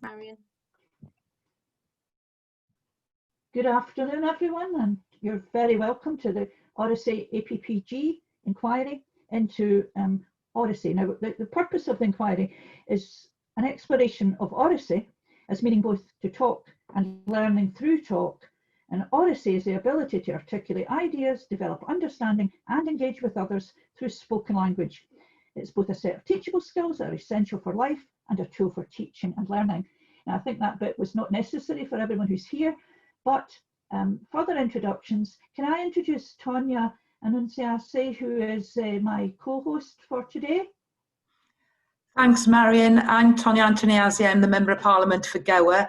Marion. Good afternoon, everyone, and you're very welcome to the Oracy APPG inquiry into Oracy. Now, the purpose of the inquiry is an exploration of Oracy as meaning both to talk and learning through talk. And Oracy is the ability to articulate ideas, develop understanding, and engage with others through spoken language. It's both a set of teachable skills that are essential for life and a tool for teaching and learning. Now, I think that bit was not necessary for everyone who's here, but further introductions. Can I introduce Tonia Antoniazzi, who is my co-host for today? Thanks, Marion. I'm Tonia Antoniazzi. I'm the Member of Parliament for Gower.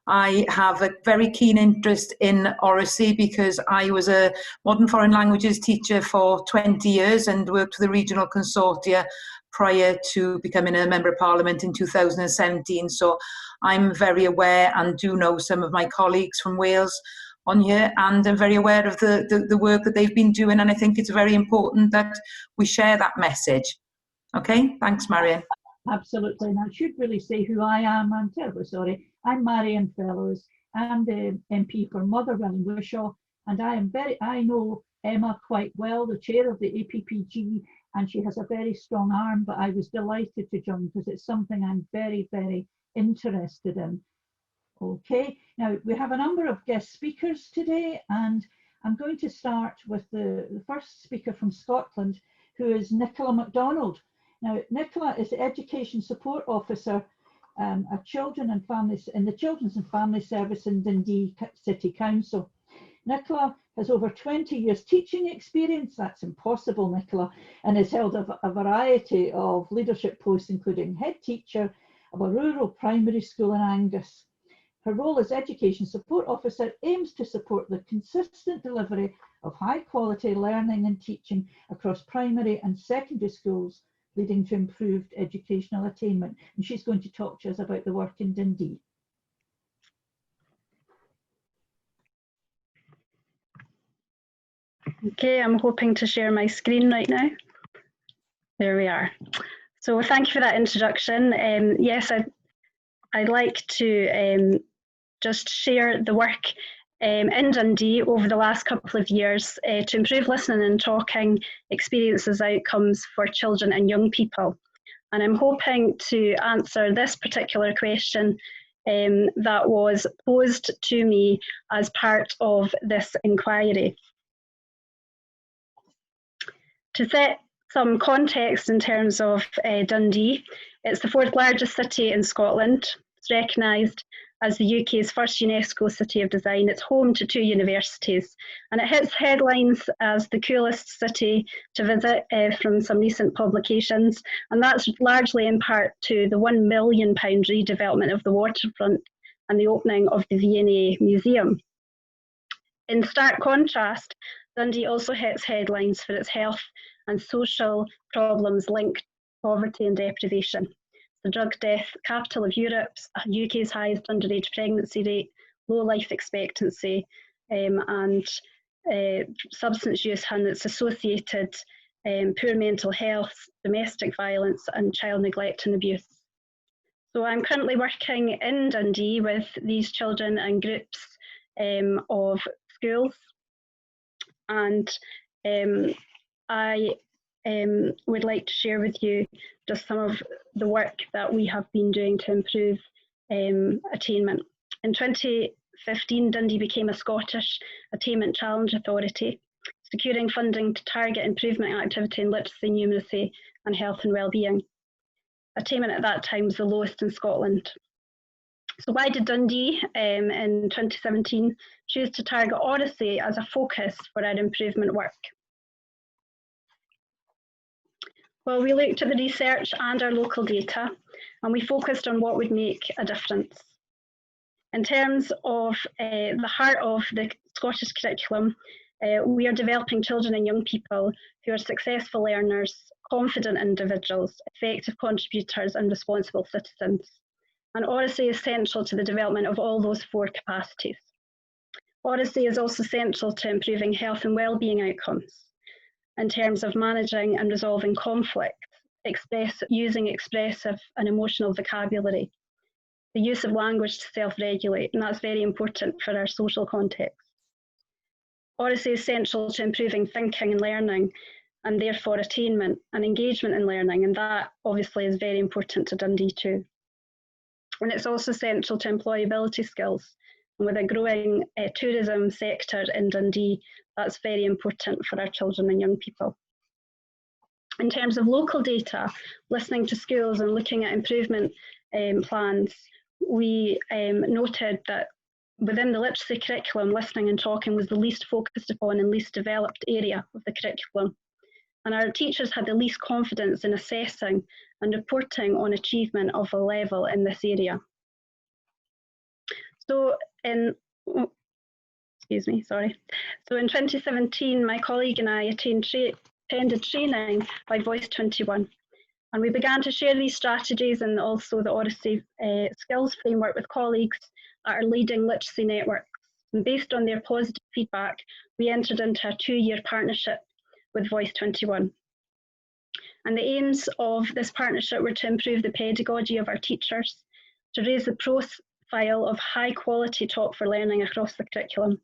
I have a very keen interest in Oracy because I was a modern foreign languages teacher for 20 years and worked for the regional consortia prior to becoming a Member of Parliament in 2017. So I'm very aware and do know some of my colleagues from Wales on here, and I'm very aware of the work that they've been doing, and I think it's very important that we share that message. Okay, thanks, Marion. Absolutely, and I should really say who I am. I'm terribly sorry. I'm Marion Fellows. I'm the MP for Motherwell and Wishaw, and I know Emma quite well, the chair of the APPG, and she has a very strong arm, but I was delighted to join because it's something I'm very, very interested in. Okay, now we have a number of guest speakers today, and I'm going to start with the first speaker from Scotland, who is Nicola MacDonald. Now, Nicola is the Education Support Officer at Children and Families in the Children's and Family Service in Dundee City Council. Nicola has over 20 years teaching experience. That's impossible, Nicola, and has held a variety of leadership posts, including head teacher of a rural primary school in Angus. Her role as Education Support Officer aims to support the consistent delivery of high quality learning and teaching across primary and secondary schools, leading to improved educational attainment. And she's going to talk to us about the work in Dundee. Okay, I'm hoping to share my screen right now. There we are. So thank you for that introduction. Yes, I'd like to just share the work in Dundee over the last couple of years to improve listening and talking experiences outcomes for children and young people. And I'm hoping to answer this particular question that was posed to me as part of this inquiry. To set some context in terms of Dundee, it's the 4th largest city in Scotland. It's recognised as the UK's first UNESCO City of Design. It's home to 2 universities, and it hits headlines as the coolest city to visit from some recent publications, and that's largely in part to the £1 million redevelopment of the waterfront and the opening of the V&A Museum. In stark contrast, Dundee also hits headlines for its health and social problems linked to poverty and deprivation. The drug death capital of Europe, UK's highest underage pregnancy rate, low life expectancy, and substance use and its associated poor mental health, domestic violence, and child neglect and abuse. So I'm currently working in Dundee with these children and groups of schools, and I would like to share with you just some of the work that we have been doing to improve attainment. In 2015, Dundee became a Scottish Attainment Challenge Authority, securing funding to target improvement in activity in literacy, numeracy, and health and wellbeing. Attainment at that time was the lowest in Scotland. So why did Dundee in 2017 choose to target Oracy as a focus for our improvement work? Well, we looked at the research and our local data, and we focused on what would make a difference. In terms of the heart of the Scottish curriculum, we are developing children and young people who are successful learners, confident individuals, effective contributors, and responsible citizens. And Oracy is central to the development of all those 4 capacities. Oracy is also central to improving health and wellbeing outcomes in terms of managing and resolving conflict, using expressive and emotional vocabulary, the use of language to self-regulate, and that's very important for our social context. Oracy is central to improving thinking and learning, and therefore attainment and engagement in learning, and that obviously is very important to Dundee too. And it's also central to employability skills, and with a growing tourism sector in Dundee, that's very important for our children and young people. In terms of local data, listening to schools and looking at improvement plans, we noted that within the literacy curriculum, listening and talking was the least focused upon and least developed area of the curriculum. And our teachers had the least confidence in assessing and reporting on achievement of a level in this area. So in 2017, my colleague and I attended training by Voice 21. And we began to share these strategies and also the Oracy skills framework with colleagues at our leading literacy networks. And based on their positive feedback, we entered into a 2-year partnership with Voice 21. And the aims of this partnership were to improve the pedagogy of our teachers, to raise the profile of high quality talk for learning across the curriculum,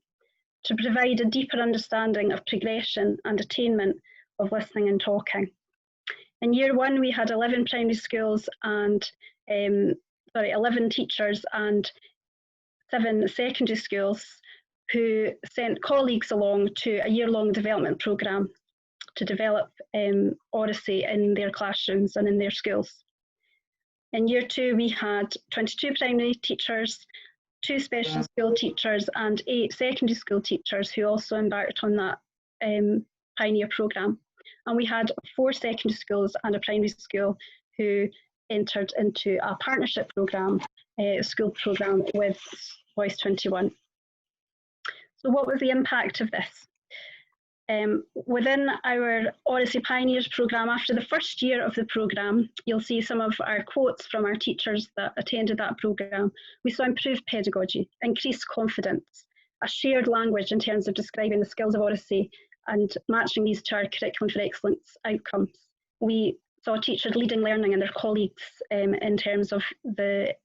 to provide a deeper understanding of progression and attainment of listening and talking. In year 1, we had 11 primary schools and 11 teachers and 7 secondary schools who sent colleagues along to a year-long development programme to develop Oracy in their classrooms and in their schools. In year 2, we had 22 primary teachers, 2 special school teachers and 8 secondary school teachers who also embarked on that Pioneer programme. And we had 4 secondary schools and a primary school who entered into a partnership programme, school programme with Voice 21. So what was the impact of this? Within our Oracy Pioneers programme, after the first year of the programme, you'll see some of our quotes from our teachers that attended that programme. We saw improved pedagogy, increased confidence, a shared language in terms of describing the skills of Oracy and matching these to our Curriculum for Excellence outcomes. We saw teachers leading learning and their colleagues in terms of the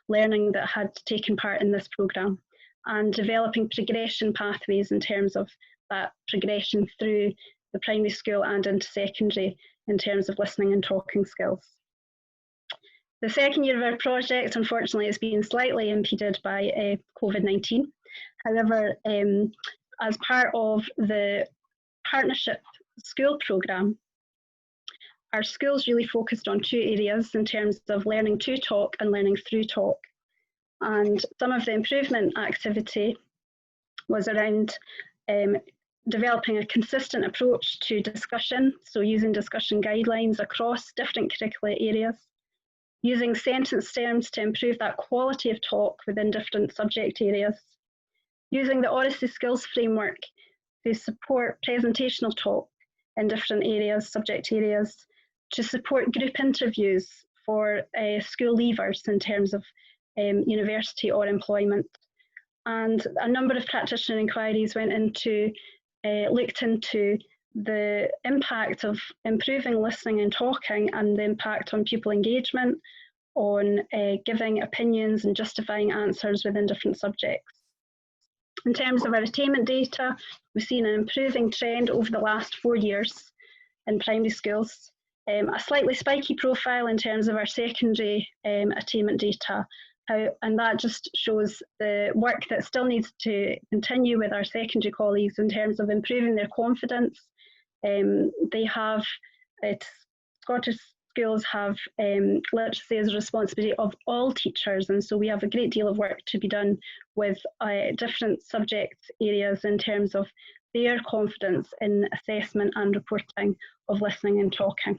learning that had taken part in this programme, and developing progression pathways in terms of that progression through the primary school and into secondary in terms of listening and talking skills. The second year of our project, unfortunately, has been slightly impeded by COVID-19. However, as part of the partnership school programme, our schools really focused on 2 areas in terms of learning to talk and learning through talk. And some of the improvement activity was around developing a consistent approach to discussion, so using discussion guidelines across different curricular areas, using sentence terms to improve that quality of talk within different subject areas, using the Oracy skills framework to support presentational talk in different areas, subject areas, to support group interviews for school leavers in terms of university or employment. And a number of practitioner inquiries went into, looked into the impact of improving listening and talking and the impact on pupil engagement, on giving opinions and justifying answers within different subjects. In terms of our attainment data, we've seen an improving trend over the last 4 years in primary schools, a slightly spiky profile in terms of our secondary attainment data, and that just shows the work that still needs to continue with our secondary colleagues in terms of improving their confidence. They have, Scottish schools have literacy as a responsibility of all teachers, and so we have a great deal of work to be done with different subject areas in terms of their confidence in assessment and reporting of listening and talking.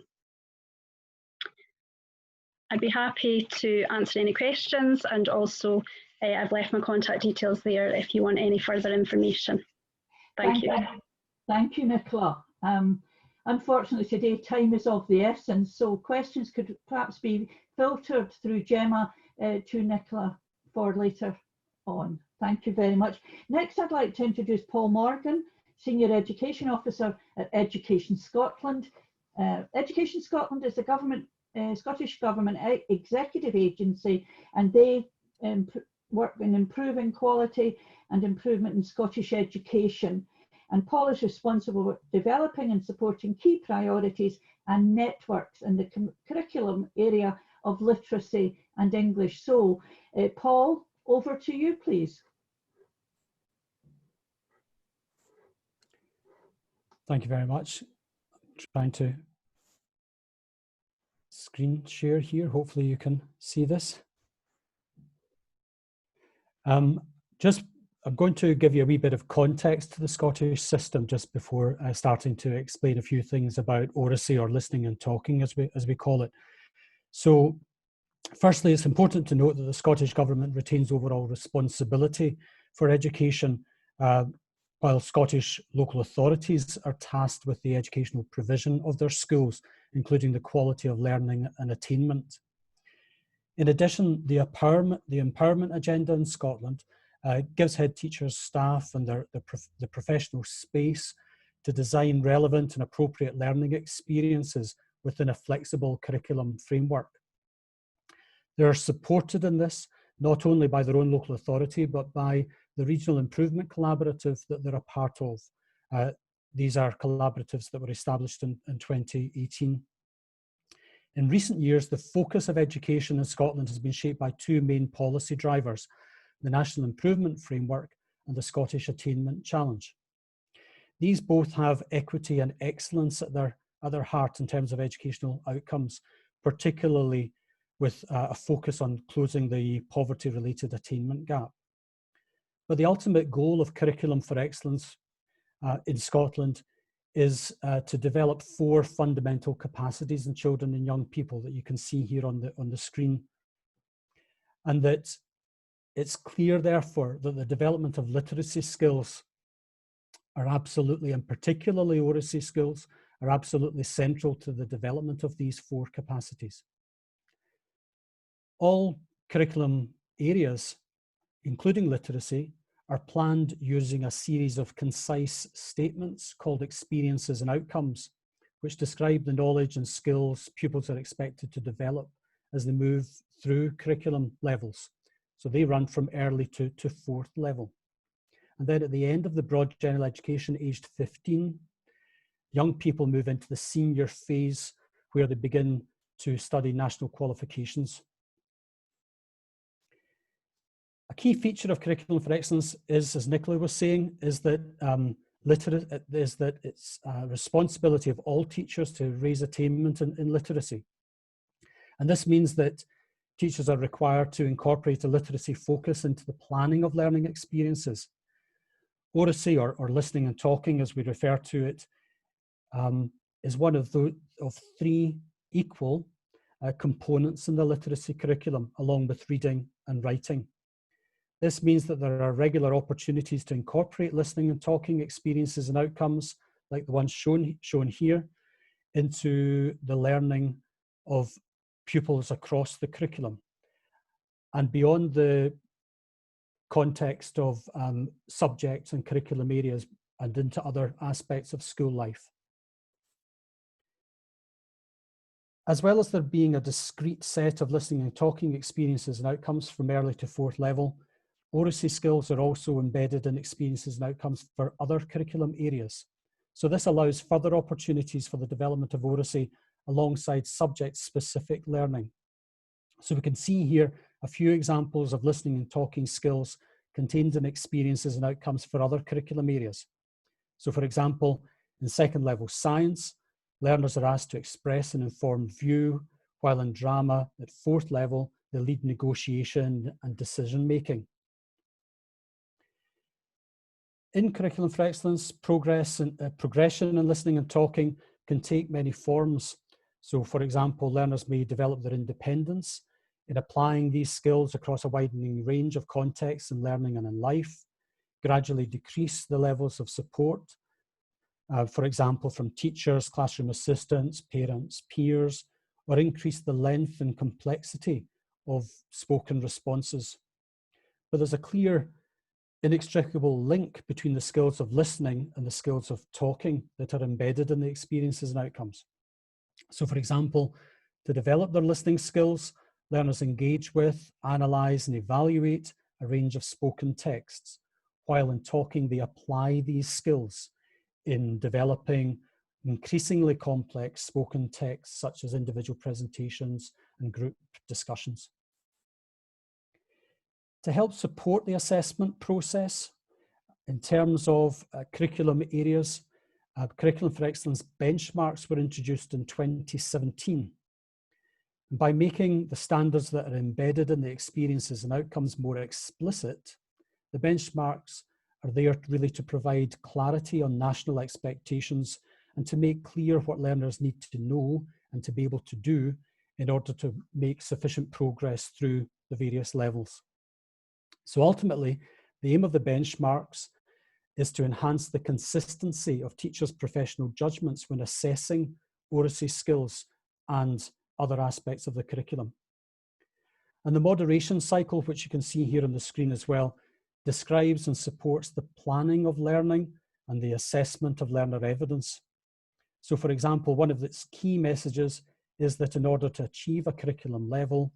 I'd be happy to answer any questions, and also I've left my contact details there if you want any further information. Thank you. Thank you, Nicola. Unfortunately today time is of the essence, so questions could perhaps be filtered through Gemma to Nicola for later on. Thank you very much. Next I'd like to introduce Paul Morgan, Senior Education Officer at Education Scotland. Education Scotland is a government Scottish Government executive agency, and they work in improving quality and improvement in Scottish education. And Paul is responsible for developing and supporting key priorities and networks in the curriculum area of literacy and English. So, Paul, over to you, please. Thank you very much. I'm trying to screen share here. Hopefully you can see this. I'm going to give you a wee bit of context to the Scottish system just before starting to explain a few things about oracy, or listening and talking as we call it. So firstly, it's important to note that the Scottish Government retains overall responsibility for education, while Scottish local authorities are tasked with the educational provision of their schools, including the quality of learning and attainment. In addition, the empowerment agenda in Scotland gives head teachers, staff and the professional space to design relevant and appropriate learning experiences within a flexible curriculum framework. They are supported in this not only by their own local authority, but by the Regional Improvement Collaborative that they're a part of. These are collaboratives that were established in 2018. In recent years, the focus of education in Scotland has been shaped by two main policy drivers: the National Improvement Framework and the Scottish Attainment Challenge. These both have equity and excellence at their heart in terms of educational outcomes, particularly with a focus on closing the poverty-related attainment gap. But the ultimate goal of Curriculum for Excellence in Scotland is to develop 4 fundamental capacities in children and young people that you can see here on the screen. And that it's clear, therefore, that the development of literacy skills are absolutely, and particularly oracy skills, are absolutely central to the development of these 4 capacities. All curriculum areas, including literacy, are planned using a series of concise statements called experiences and outcomes, which describe the knowledge and skills pupils are expected to develop as they move through curriculum levels. So they run from early to 4th level. And then at the end of the broad general education, aged 15, young people move into the senior phase where they begin to study national qualifications. A key feature of Curriculum for Excellence is, as Nicola was saying, is that it's a responsibility of all teachers to raise attainment in literacy. And this means that teachers are required to incorporate a literacy focus into the planning of learning experiences. Oracy, or listening and talking as we refer to it, is one of 3 equal components in the literacy curriculum, along with reading and writing. This means that there are regular opportunities to incorporate listening and talking experiences and outcomes, like the ones shown here, into the learning of pupils across the curriculum. And beyond the context of subjects and curriculum areas, and into other aspects of school life. As well as there being a discrete set of listening and talking experiences and outcomes from early to 4th level, oracy skills are also embedded in experiences and outcomes for other curriculum areas. So this allows further opportunities for the development of oracy alongside subject-specific learning. So we can see here a few examples of listening and talking skills contained in experiences and outcomes for other curriculum areas. So for example, in 2nd level science, learners are asked to express an informed view, while in drama at 4th level, they lead negotiation and decision-making. In Curriculum for Excellence, progression in listening and talking can take many forms. So for example, learners may develop their independence in applying these skills across a widening range of contexts in learning and in life, gradually decrease the levels of support, for example, from teachers, classroom assistants, parents, peers, or increase the length and complexity of spoken responses. But there's a clear, inextricable link between the skills of listening and the skills of talking that are embedded in the experiences and outcomes. So for example, To develop their listening skills, learners engage with, analyse and evaluate a range of spoken texts, while in talking they apply these skills in developing increasingly complex spoken texts such as individual presentations and group discussions. To help support the assessment process, in terms of curriculum areas, Curriculum for Excellence benchmarks were introduced in 2017. And by making the standards that are embedded in the experiences and outcomes more explicit, the benchmarks are there really to provide clarity on national expectations and to make clear what learners need to know and to be able to do in order to make sufficient progress through the various levels. So ultimately, the aim of the benchmarks is to enhance the consistency of teachers' professional judgments when assessing Oracy skills and other aspects of the curriculum. And the moderation cycle, which you can see here on the screen as well, describes and supports the planning of learning and the assessment of learner evidence. So for example, one of its key messages is that in order to achieve a curriculum level,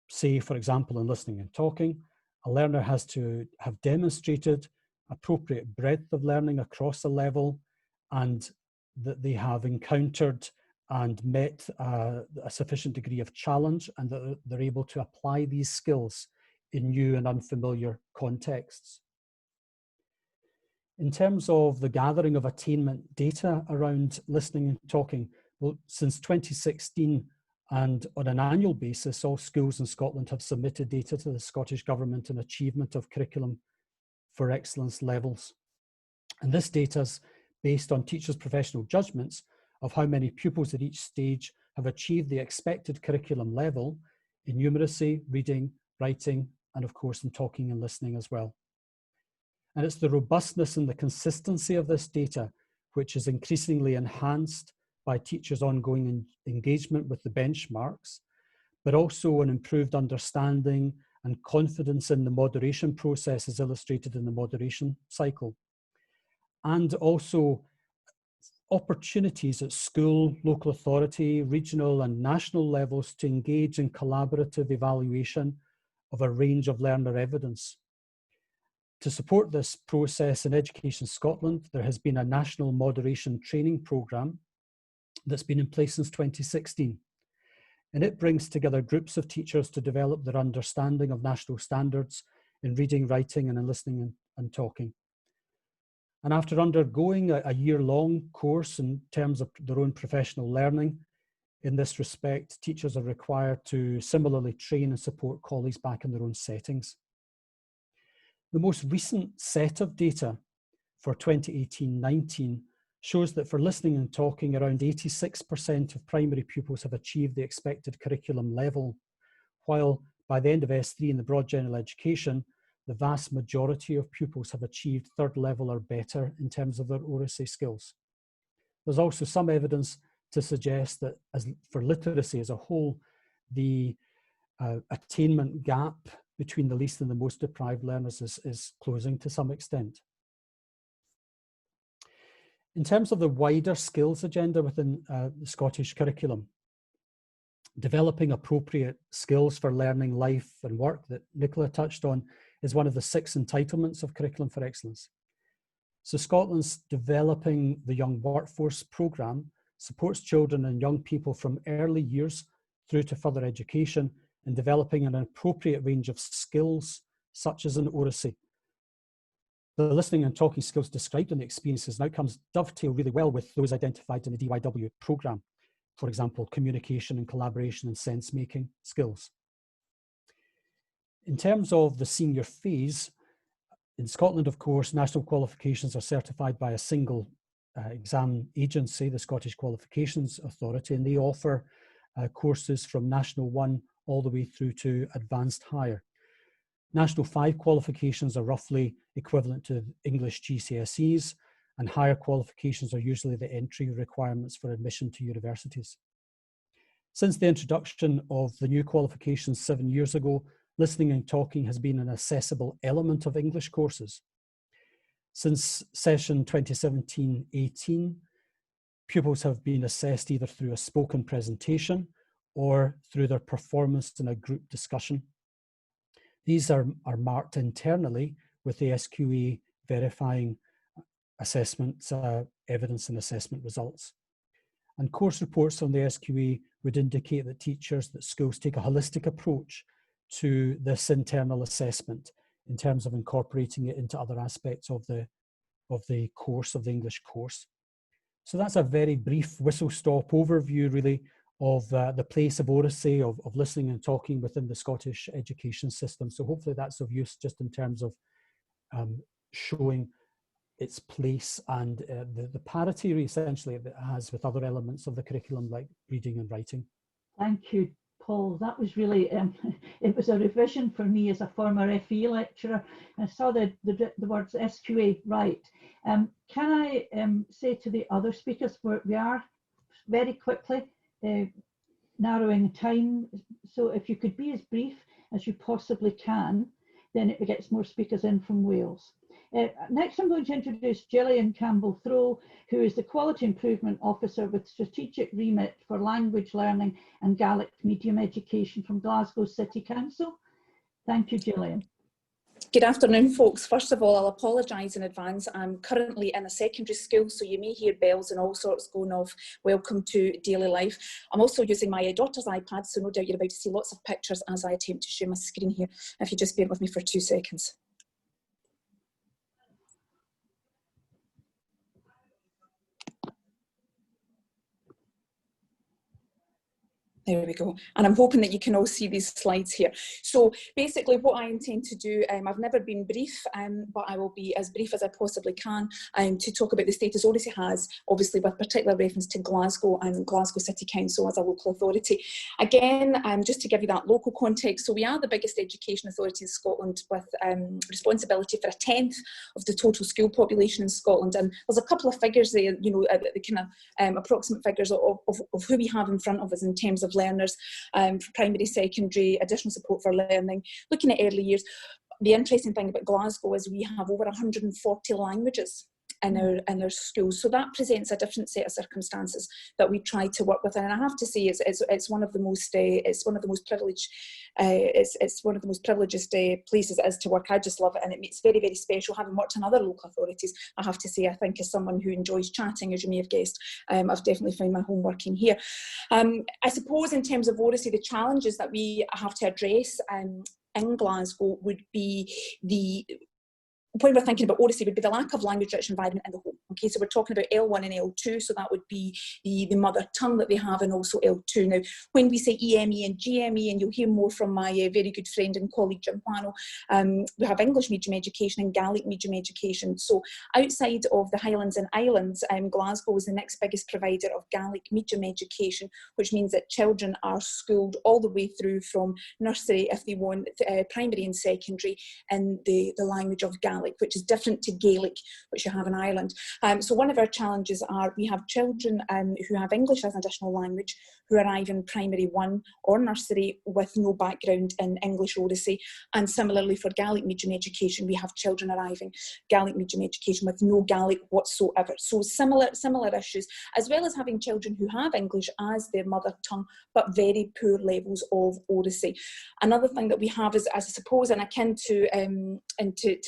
say for example in listening and talking, a learner has to have demonstrated appropriate breadth of learning across a level, and that they have encountered and met a sufficient degree of challenge, and that they're able to apply these skills in new and unfamiliar contexts. In terms of the gathering of attainment data around listening and talking, well, since 2016 and on an annual basis, all schools in Scotland have submitted data to the Scottish Government on achievement of curriculum for excellence levels. And this data is based on teachers' professional judgments of how many pupils at each stage have achieved the expected curriculum level in numeracy, reading, writing, and of course in talking and listening as well. And it's the robustness and the consistency of this data which is increasingly enhanced by teachers' ongoing engagement with the benchmarks, but also an improved understanding and confidence in the moderation process as illustrated in the moderation cycle. And also opportunities at school, local authority, regional and national levels to engage in collaborative evaluation of a range of learner evidence. To support this process in Education Scotland, there has been a national moderation training programme that's been in place since 2016. And it brings together groups of teachers to develop their understanding of national standards in reading, writing, and in listening and talking. And after undergoing a year-long course in terms of their own professional learning, in this respect, teachers are required to similarly train and support colleagues back in their own settings. The most recent set of data for 2018-19 shows that for listening and talking, around 86% of primary pupils have achieved the expected curriculum level, while by the end of S3 in the broad general education, the vast majority of pupils have achieved third level or better in terms of their Oracy skills. There's also some evidence to suggest that for literacy as a whole, the attainment gap between the least and the most deprived learners is closing to some extent. In terms of the wider skills agenda within the Scottish curriculum, developing appropriate skills for learning, life and work that Nicola touched on is one of the 6 entitlements of Curriculum for Excellence. So Scotland's Developing the Young Workforce programme supports children and young people from early years through to further education in developing an appropriate range of skills such as in Oracy. The listening and talking skills described in the experiences and outcomes dovetail really well with those identified in the DYW programme. For example, communication and collaboration and sense-making skills. In terms of the senior phase, in Scotland, of course, national qualifications are certified by a single exam agency, the Scottish Qualifications Authority, and they offer courses from National 1 all the way through to Advanced Higher. National 5 qualifications are roughly equivalent to English GCSEs, and higher qualifications are usually the entry requirements for admission to universities. Since the introduction of the new qualifications 7 years ago, listening and talking has been an accessible element of English courses. Since session 2017-18, pupils have been assessed either through a spoken presentation or through their performance in a group discussion. These are marked internally with the SQA verifying assessment evidence and assessment results. And course reports on the SQA would indicate that schools take a holistic approach to this internal assessment in terms of incorporating it into other aspects of the course, of the English course. So that's a very brief whistle-stop overview, really, of the place of Oracy, of listening and talking within the Scottish education system. So hopefully that's of use just in terms of showing its place and the parity essentially that it has with other elements of the curriculum like reading and writing. Thank you, Paul. That was really, it was a revision for me as a former FE lecturer. I saw the words SQA right. Can I say to the other speakers, we are very quickly narrowing time, so if you could be as brief as you possibly can, then it gets more speakers in from Wales. Next, I'm going to introduce Gillian Campbell-Throw, who is the Quality Improvement Officer with Strategic Remit for Language Learning and Gaelic Medium Education from Glasgow City Council. Thank you, Gillian. Good afternoon, folks. First of all, I'll apologise in advance. I'm currently in a secondary school, so you may hear bells and all sorts going off. Welcome to daily life. I'm also using my daughter's iPad, so no doubt you're about to see lots of pictures as I attempt to share my screen here. If you just bear with me for 2 seconds. There we go. And I'm hoping that you can all see these slides here. So basically what I intend to do, I've never been brief, but I will be as brief as I possibly can to talk about the status Oracy has, obviously with particular reference to Glasgow and Glasgow City Council as a local authority. Again, just to give you that local context, so we are the biggest education authority in Scotland with responsibility for 1/10 of the total school population in Scotland. And there's a couple of figures there, you know, the kind of approximate figures of who we have in front of us in terms of learners, primary, secondary, additional support for learning, looking at early years. The interesting thing about Glasgow is we have over 140 languages in our schools, so that presents a different set of circumstances that we try to work with. And I have to say, it's one of the most privileged places it is to work. I just love it, and it's very, very special. Having worked in other local authorities, I have to say, I think as someone who enjoys chatting, as you may have guessed, I've definitely found my home working here. I suppose in terms of Oracy, the challenges that we have to address in Glasgow would be when we're thinking about Oracy, would be the lack of language-rich environment in the home. Okay, so we're talking about L1 and L2, so that would be the mother tongue that they have, and also L2. Now, when we say EME and GME, and you'll hear more from my very good friend and colleague Jim Whano, we have English medium education and Gaelic medium education. So outside of the Highlands and Islands, Glasgow is the next biggest provider of Gaelic medium education, which means that children are schooled all the way through from nursery, if they want, primary and secondary, in the language of Gaelic, which is different to Gaelic, which you have in Ireland. So one of our challenges are we have children who have English as an additional language who arrive in primary 1 or nursery with no background in English Oracy. And similarly for Gaelic medium education, we have children arriving Gaelic medium education with no Gaelic whatsoever. So similar issues, as well as having children who have English as their mother tongue, but very poor levels of Oracy. Another thing that we have is, as I suppose, and akin to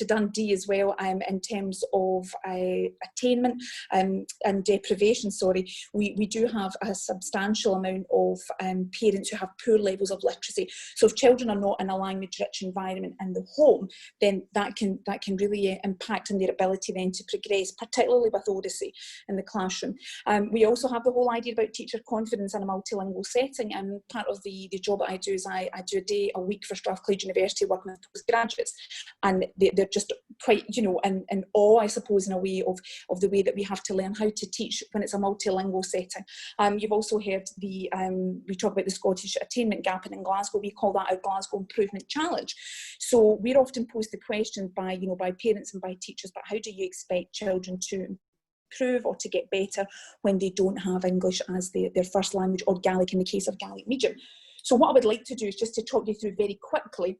Dundee as well, in terms of attainment and deprivation, we do have a substantial amount of parents who have poor levels of literacy. So if children are not in a language-rich environment in the home, then that can really impact on their ability then to progress, particularly with Oracy in the classroom. We also have the whole idea about teacher confidence in a multilingual setting, and part of the job that I do is I do a day a week for Strathclyde University working with postgraduates, and they're just quite, you know, in awe, I suppose, in a way of the way that we have to learn how to teach when it's a multilingual setting. You've also heard we talk about the Scottish attainment gap, and in Glasgow we call that our Glasgow Improvement Challenge. So we're often posed the question by parents and by teachers, but how do you expect children to improve or to get better when they don't have English as their first language, or Gaelic in the case of Gaelic medium? So what I would like to do is just to talk you through very quickly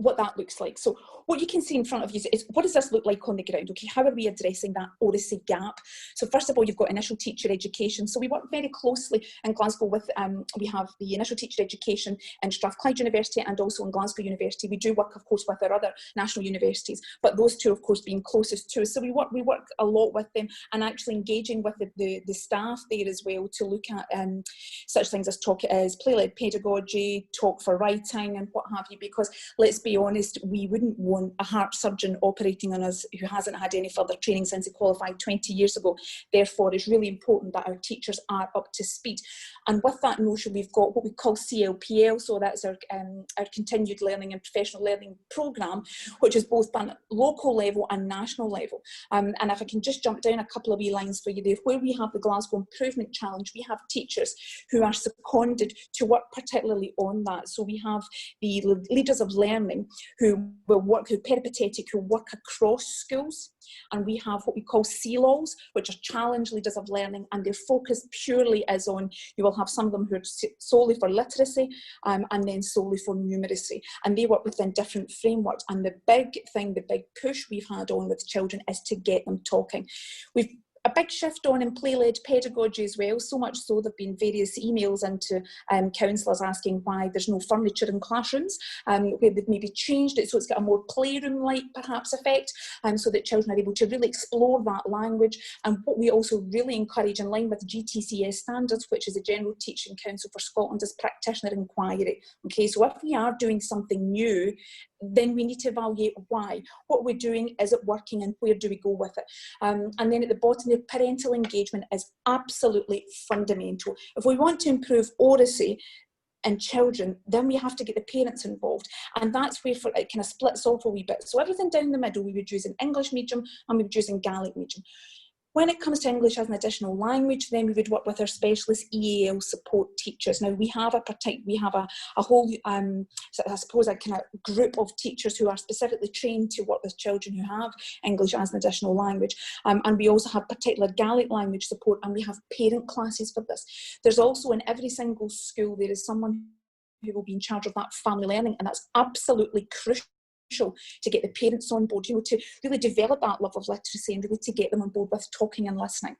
what that looks like. So what you can see in front of you is what does this look like on the ground? Okay, how are we addressing that Oracy gap? So first of all, you've got initial teacher education. So we work very closely in Glasgow with, we have the initial teacher education in Strathclyde University and also in Glasgow University. We do work, of course, with our other national universities, but those two, of course, being closest to us. So we work a lot with them and actually engaging with the staff there as well to look at such things as play-led pedagogy, talk for writing and what have you, because let's be honest, we wouldn't want a heart surgeon operating on us who hasn't had any further training since he qualified 20 years ago. Therefore, it's really important that our teachers are up to speed. And with that notion, we've got what we call CLPL, so that's our continued learning and professional learning programme, which is both done at local level and national level. And if I can just jump down a couple of wee lines for you there, where we have the Glasgow Improvement Challenge, we have teachers who are seconded to work particularly on that. So we have the leaders of learning who will work, who peripatetic, who work across schools. And we have what we call CLOs, which are challenge leaders of learning, and their focus purely is on, you will have some of them who are solely for literacy and then solely for numeracy. And they work within different frameworks. And the big thing, the big push we've had on with children is to get them talking. We've a big shift on in play-led pedagogy as well, so much so there have been various emails into counsellors asking why there's no furniture in classrooms, where they've maybe changed it so it's got a more playroom-like perhaps effect, so that children are able to really explore that language. And what we also really encourage, in line with GTCS standards, which is the General Teaching Council for Scotland, is practitioner inquiry. Okay, so if we are doing something new, then we need to evaluate why. What we're doing, is it working, and where do we go with it? And then at the bottom, the parental engagement is absolutely fundamental. If we want to improve oracy in children, then we have to get the parents involved. And that's where it kind of splits off a wee bit. So everything down the middle, we would use an English medium and we would use in Gaelic medium. When it comes to English as an additional language, then we would work with our specialist EAL support teachers. Now we have a whole, I suppose, a kind of group of teachers who are specifically trained to work with children who have English as an additional language. And we also have particular Gaelic language support, and we have parent classes for this. There's also, in every single school, there is someone who will be in charge of that family learning, and that's absolutely crucial to get the parents on board, to really develop that love of literacy and really to get them on board with talking and listening.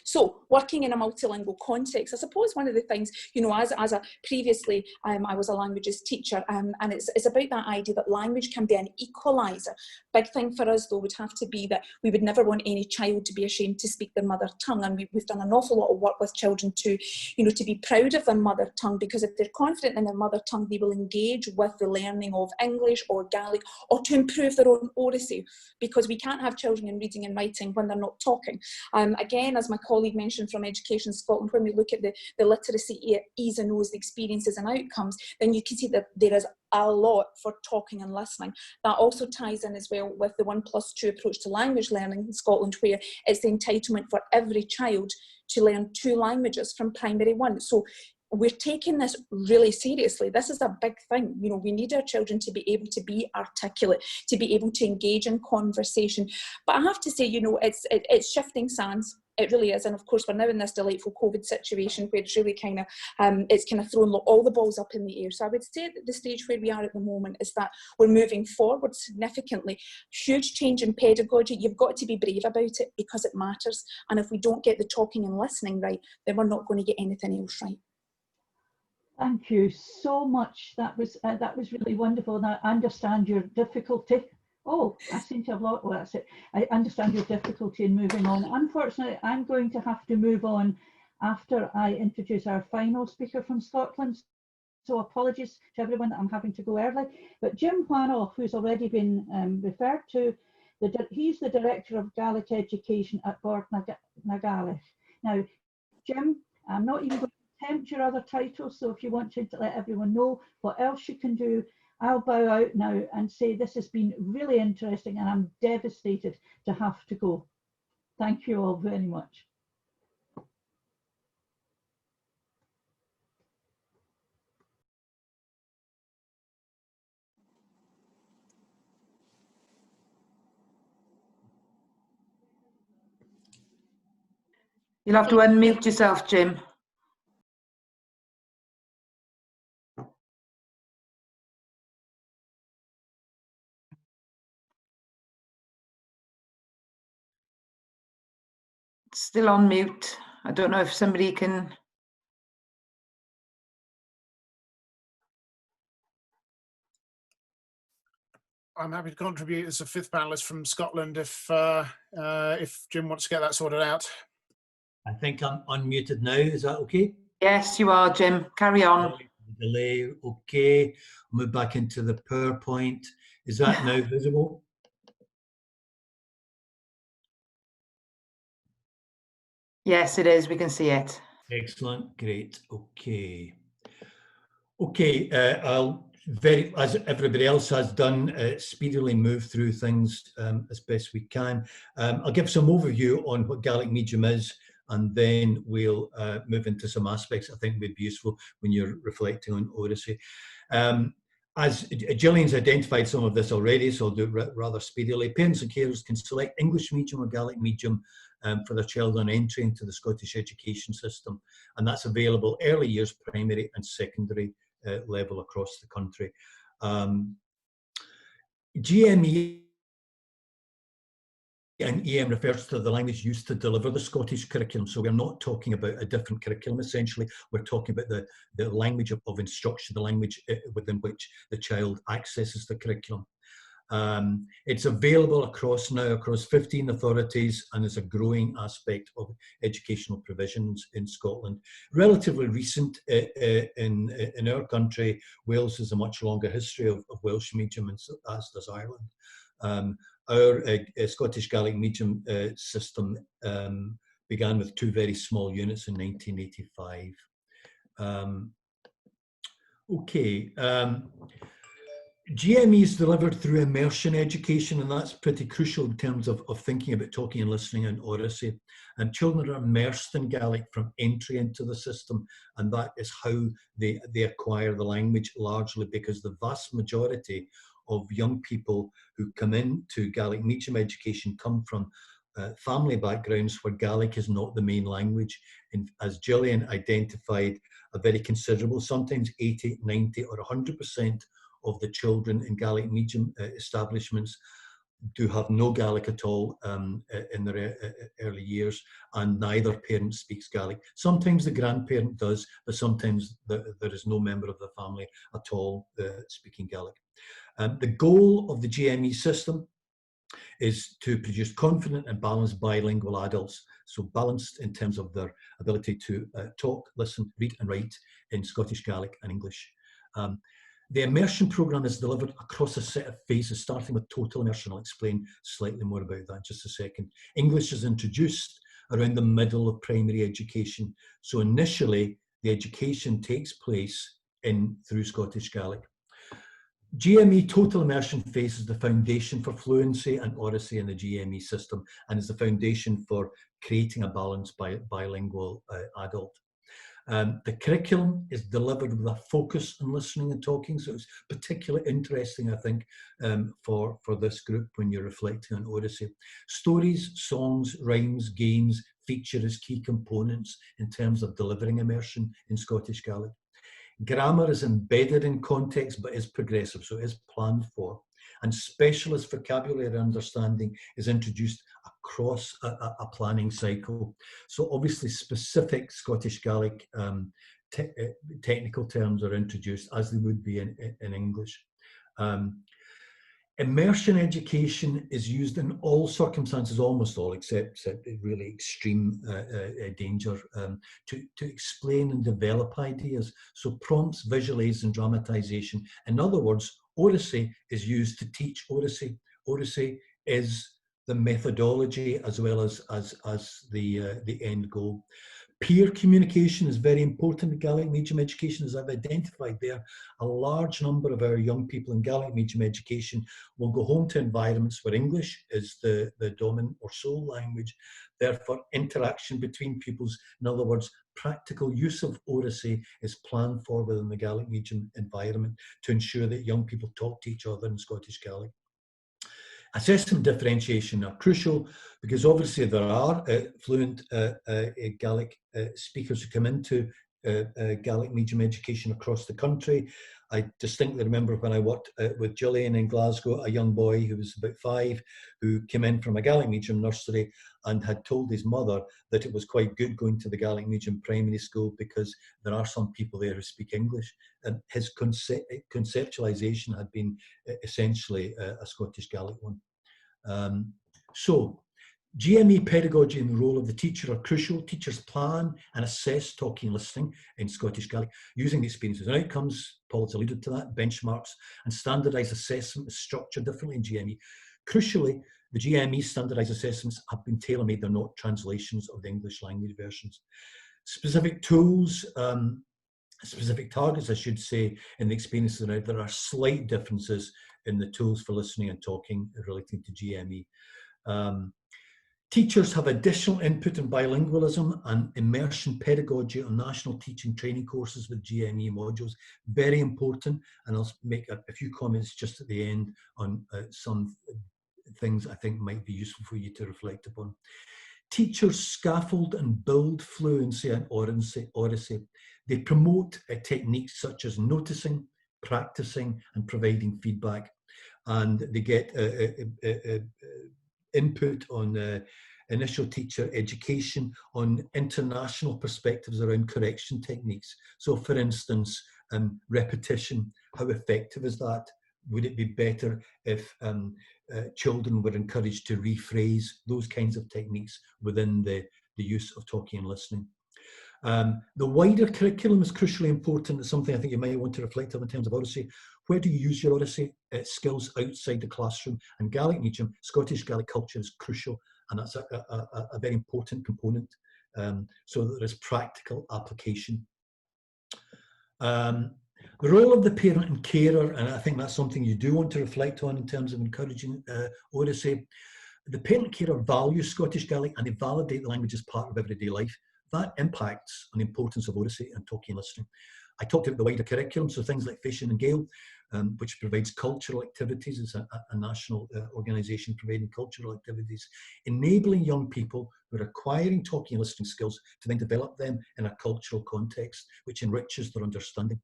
So working in a multilingual context, I suppose one of the things, as a previously, I was a languages teacher, and it's about that idea that language can be an equaliser. Big thing for us though would have to be that we would never want any child to be ashamed to speak their mother tongue, and we've done an awful lot of work with children to be proud of their mother tongue, because if they're confident in their mother tongue, they will engage with the learning of English or Gaelic, or to improve their own oracy, because we can't have children in reading and writing when they're not talking. Again, as my colleague mentioned from Education Scotland, when we look at the literacy E's and O's, the experiences and outcomes, then you can see that there is a lot for talking and listening. That also ties in as well with the 1+2 approach to language learning in Scotland, where it's the entitlement for every child to learn 2 languages from primary 1. So we're taking this really seriously. This is a big thing. We need our children to be able to be articulate, to be able to engage in conversation. But I have to say, it's shifting sands. It really is. And of course, we're now in this delightful COVID situation where it's really kind of thrown all the balls up in the air. So I would say that the stage where we are at the moment is that we're moving forward significantly. Huge change in pedagogy. You've got to be brave about it because it matters. And if we don't get the talking and listening right, then we're not going to get anything else right. Thank you so much. That was really wonderful, and I understand your difficulty. Oh, I seem to have lost. Well, that's it. I understand your difficulty in moving on. Unfortunately, I'm going to have to move on after I introduce our final speaker from Scotland. So apologies to everyone that I'm having to go early. But Jim Whanoff, who's already been referred to, he's the Director of Gaelic Education at Bord na Gaelic. Now, Jim, I'm not even going to attempt your other titles, so if you want to let everyone know what else you can do, I'll bow out now and say this has been really interesting, and I'm devastated to have to go. Thank you all very much. You'll have to unmute yourself, Jim. still on mute. I don't know if somebody can. I'm happy to contribute as a fifth panelist from Scotland if Jim wants to get that sorted out. I think I'm unmuted now. Is that okay? Yes, you are, Jim. Carry on. Delay. Okay. Move back into the PowerPoint. Is that now visible? Yes, it is. We can see it. Excellent. Great. Okay. Okay. As everybody else has done, speedily move through things as best we can. I'll give some overview on what Gaelic medium is, and then we'll move into some aspects I think would be useful when you're reflecting on Oracy. As Gillian's identified some of this already, so I'll do it rather speedily. Parents and carers can select English medium or Gaelic medium for their child on entry into the Scottish education system, and that's available early years, primary and secondary level across the country. GME and EM refers to the language used to deliver the Scottish curriculum. So we're not talking about a different curriculum, essentially. We're talking about the language of instruction, the language within which the child accesses the curriculum. It's available across 15 authorities and is a growing aspect of educational provisions in Scotland. Relatively recent in our country. Wales has a much longer history of Welsh medium, and so, as does Ireland. Our Scottish Gaelic medium system began with 2 very small units in 1985. GME is delivered through immersion education, and that's pretty crucial in terms of thinking about talking and listening in Oracy. And children are immersed in Gaelic from entry into the system, and that is how they acquire the language, largely because the vast majority of young people who come into Gaelic medium education come from family backgrounds where Gaelic is not the main language. And as Gillian identified, a very considerable, sometimes 80, 90 or 100% of the children in Gaelic medium establishments do have no Gaelic at all in their early years, and neither parent speaks Gaelic. Sometimes the grandparent does, but sometimes there is no member of the family at all speaking Gaelic. The goal of the GME system is to produce confident and balanced bilingual adults, so balanced in terms of their ability to talk, listen, read and write in Scottish Gaelic and English. The immersion programme is delivered across a set of phases, starting with total immersion. I'll explain slightly more about that in just a second. English is introduced around the middle of primary education. So initially, the education takes place through Scottish Gaelic. GME total immersion phase is the foundation for fluency and Oracy in the GME system, and is the foundation for creating a balanced bilingual adult. The curriculum is delivered with a focus on listening and talking, so it's particularly interesting, I think, for this group when you're reflecting on Oracy. Stories, songs, rhymes, games feature as key components in terms of delivering immersion in Scottish Gaelic. Grammar is embedded in context but is progressive, so it is planned for. And specialist vocabulary understanding is introduced across a planning cycle. So obviously specific Scottish Gaelic technical terms are introduced, as they would be in English. Immersion education is used in all circumstances, almost all, except really extreme danger, to explain and develop ideas. So prompts, visual aids and dramatisation. In other words, Oracy is used to teach Oracy. Oracy is the methodology as well as the end goal. Peer communication is very important in Gaelic medium education. As I've identified there, a large number of our young people in Gaelic medium education will go home to environments where English is the dominant or sole language. Therefore, interaction between pupils, in other words, practical use of Oracy is planned for within the Gaelic medium environment to ensure that young people talk to each other in Scottish Gaelic. Assessment differentiation are crucial because obviously there are fluent Gaelic speakers who come into Gaelic medium education across the country. I distinctly remember when I worked with Gillian in Glasgow, a young boy who was about 5, who came in from a Gaelic medium nursery and had told his mother that it was quite good going to the Gaelic medium primary school because there are some people there who speak English. And his conceptualisation had been essentially a Scottish Gaelic one. So GME pedagogy and the role of the teacher are crucial. Teachers plan and assess talking and listening in Scottish Gaelic using the experiences and outcomes. Paul's alluded to that. Benchmarks and standardised assessment is structured differently in GME. Crucially, the GME standardised assessments have been tailor-made. They're not translations of the English language versions. Specific tools, specific targets, I should say, in the experiences. There are slight differences in the tools for listening and talking relating to GME. Teachers have additional input in bilingualism and immersion pedagogy on national teaching training courses with GME modules. Very important, and I'll make a few comments just at the end on some things I think might be useful for you to reflect upon. Teachers scaffold and build fluency in Oracy. They promote techniques such as noticing, practicing, and providing feedback. And they get input on initial teacher education, on international perspectives around correction techniques. So for instance, repetition, how effective is that? Would it be better if children were encouraged to rephrase those kinds of techniques within the use of talking and listening? The wider curriculum is crucially important. It's something I think you might want to reflect on in terms of Oracy. Where do you use your Oracy skills outside the classroom? And Gaelic medium, Scottish Gaelic culture is crucial, and that's a very important component, so that there is practical application. The role of the parent and carer, and I think that's something you do want to reflect on in terms of encouraging Oracy. The parent and carer value Scottish Gaelic and they validate the language as part of everyday life. That impacts on the importance of Oracy and talking and listening. I talked about the wider curriculum, so things like Fish and Gale, which provides cultural activities. It's a national organisation providing cultural activities, enabling young people who are acquiring talking and listening skills to then develop them in a cultural context, which enriches their understanding.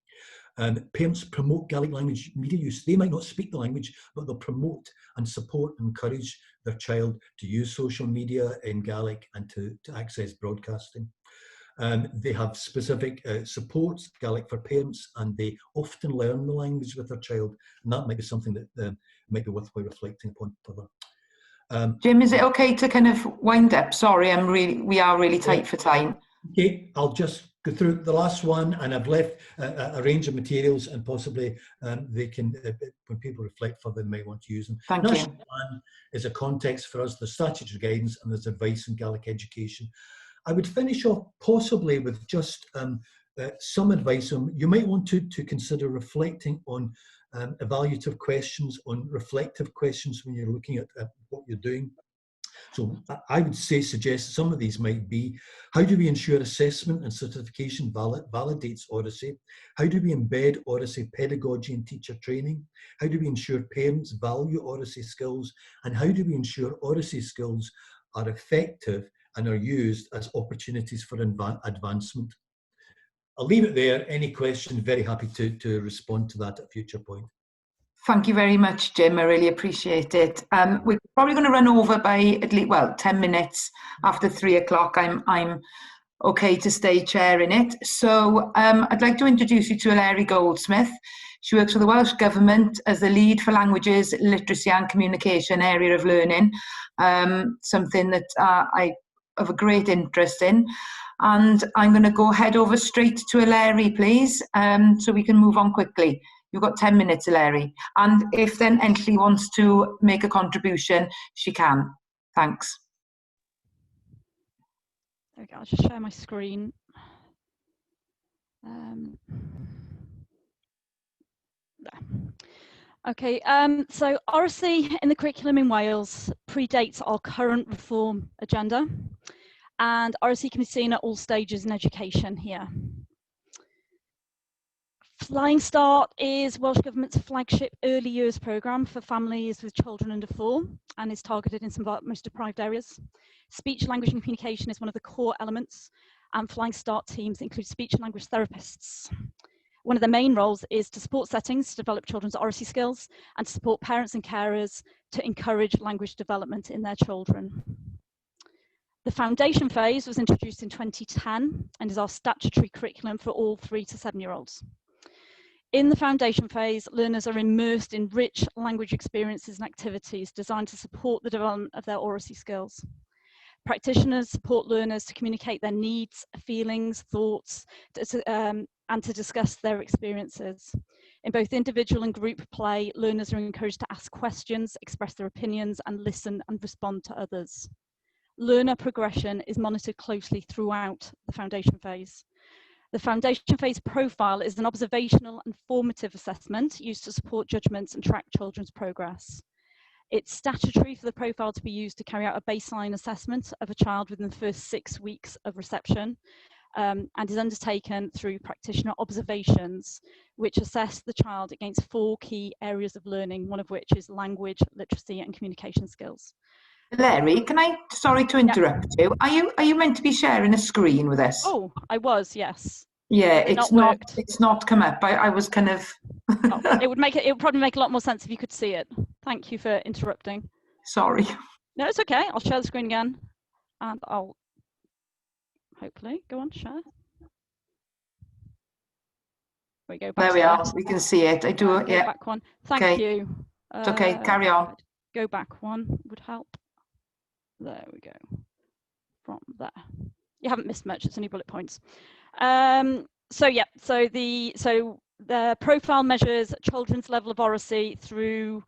Parents promote Gaelic language media use. They might not speak the language, but they'll promote and support and encourage their child to use social media in Gaelic and to access broadcasting. They have specific supports, Gaelic for parents, and they often learn the language with their child, and that might be something that might be worthwhile reflecting upon further. Jim, is it okay to kind of wind up? Sorry, we are really tight for time. Okay, I'll just go through the last one, and I've left a range of materials, and possibly they can, when people reflect further, they might want to use them. Thank National you. Plan is a context for us, the statutory guidance, and there's advice in Gaelic education. I would finish off possibly with just some advice on, you might want to consider reflecting on evaluative questions, on reflective questions when you're looking at what you're doing. So I would suggest some of these might be, how do we ensure assessment and certification validates Oracy? How do we embed Oracy pedagogy in teacher training? How do we ensure parents value Oracy skills? And how do we ensure Oracy skills are effective and are used as opportunities for advancement? I'll leave it there. Any questions, very happy to respond to that at a future point. Thank you very much, Jim. I really appreciate it. We're probably going to run over by at least, well, 10 minutes after 3 o'clock. I'm okay to stay chairing it. So I'd like to introduce you to Ellery Goldsmith. She works for the Welsh Government as the lead for languages, literacy and communication area of learning, something that I have a great interest in. And I'm going to head over straight to Ellery, please, so we can move on quickly. You've got 10 minutes, Ellery. And if then Entley wants to make a contribution, she can. Thanks. Okay, I'll just share my screen. Okay, so Oracy in the curriculum in Wales predates our current reform agenda, and Oracy can be seen at all stages in education here. Flying Start is Welsh Government's flagship early years programme for families with children under 4 and is targeted in some of our most deprived areas. Speech, language and communication is one of the core elements, and Flying Start teams include speech and language therapists. One of the main roles is to support settings to develop children's oracy skills and to support parents and carers to encourage language development in their children. The foundation phase was introduced in 2010 and is our statutory curriculum for all 3 to 7-year-olds. In the foundation phase, learners are immersed in rich language experiences and activities designed to support the development of their oracy skills. Practitioners support learners to communicate their needs, feelings, thoughts, and to discuss their experiences. In both individual and group play, learners are encouraged to ask questions, express their opinions, and listen and respond to others. Learner progression is monitored closely throughout the foundation phase. The foundation phase profile is an observational and formative assessment used to support judgments and track children's progress. It's statutory for the profile to be used to carry out a baseline assessment of a child within the first 6 weeks of reception, and is undertaken through practitioner observations, which assess the child against 4 key areas of learning, one of which is language, literacy, and communication skills. Larry, can I, sorry to interrupt you, are you meant to be sharing a screen with us? Oh, I was, yes. Yeah, it's not come up. I was kind of it would probably make a lot more sense if you could see it. Thank you for interrupting. Sorry. No, it's okay. I'll share the screen again and I'll hopefully go on share. We go back. There we are. We can see it. I do it. Yeah. Back one. Thank you. It's okay. Carry on. Go back one would help. There we go. From there. You haven't missed much. It's only bullet points. So the profile measures children's level of oracy through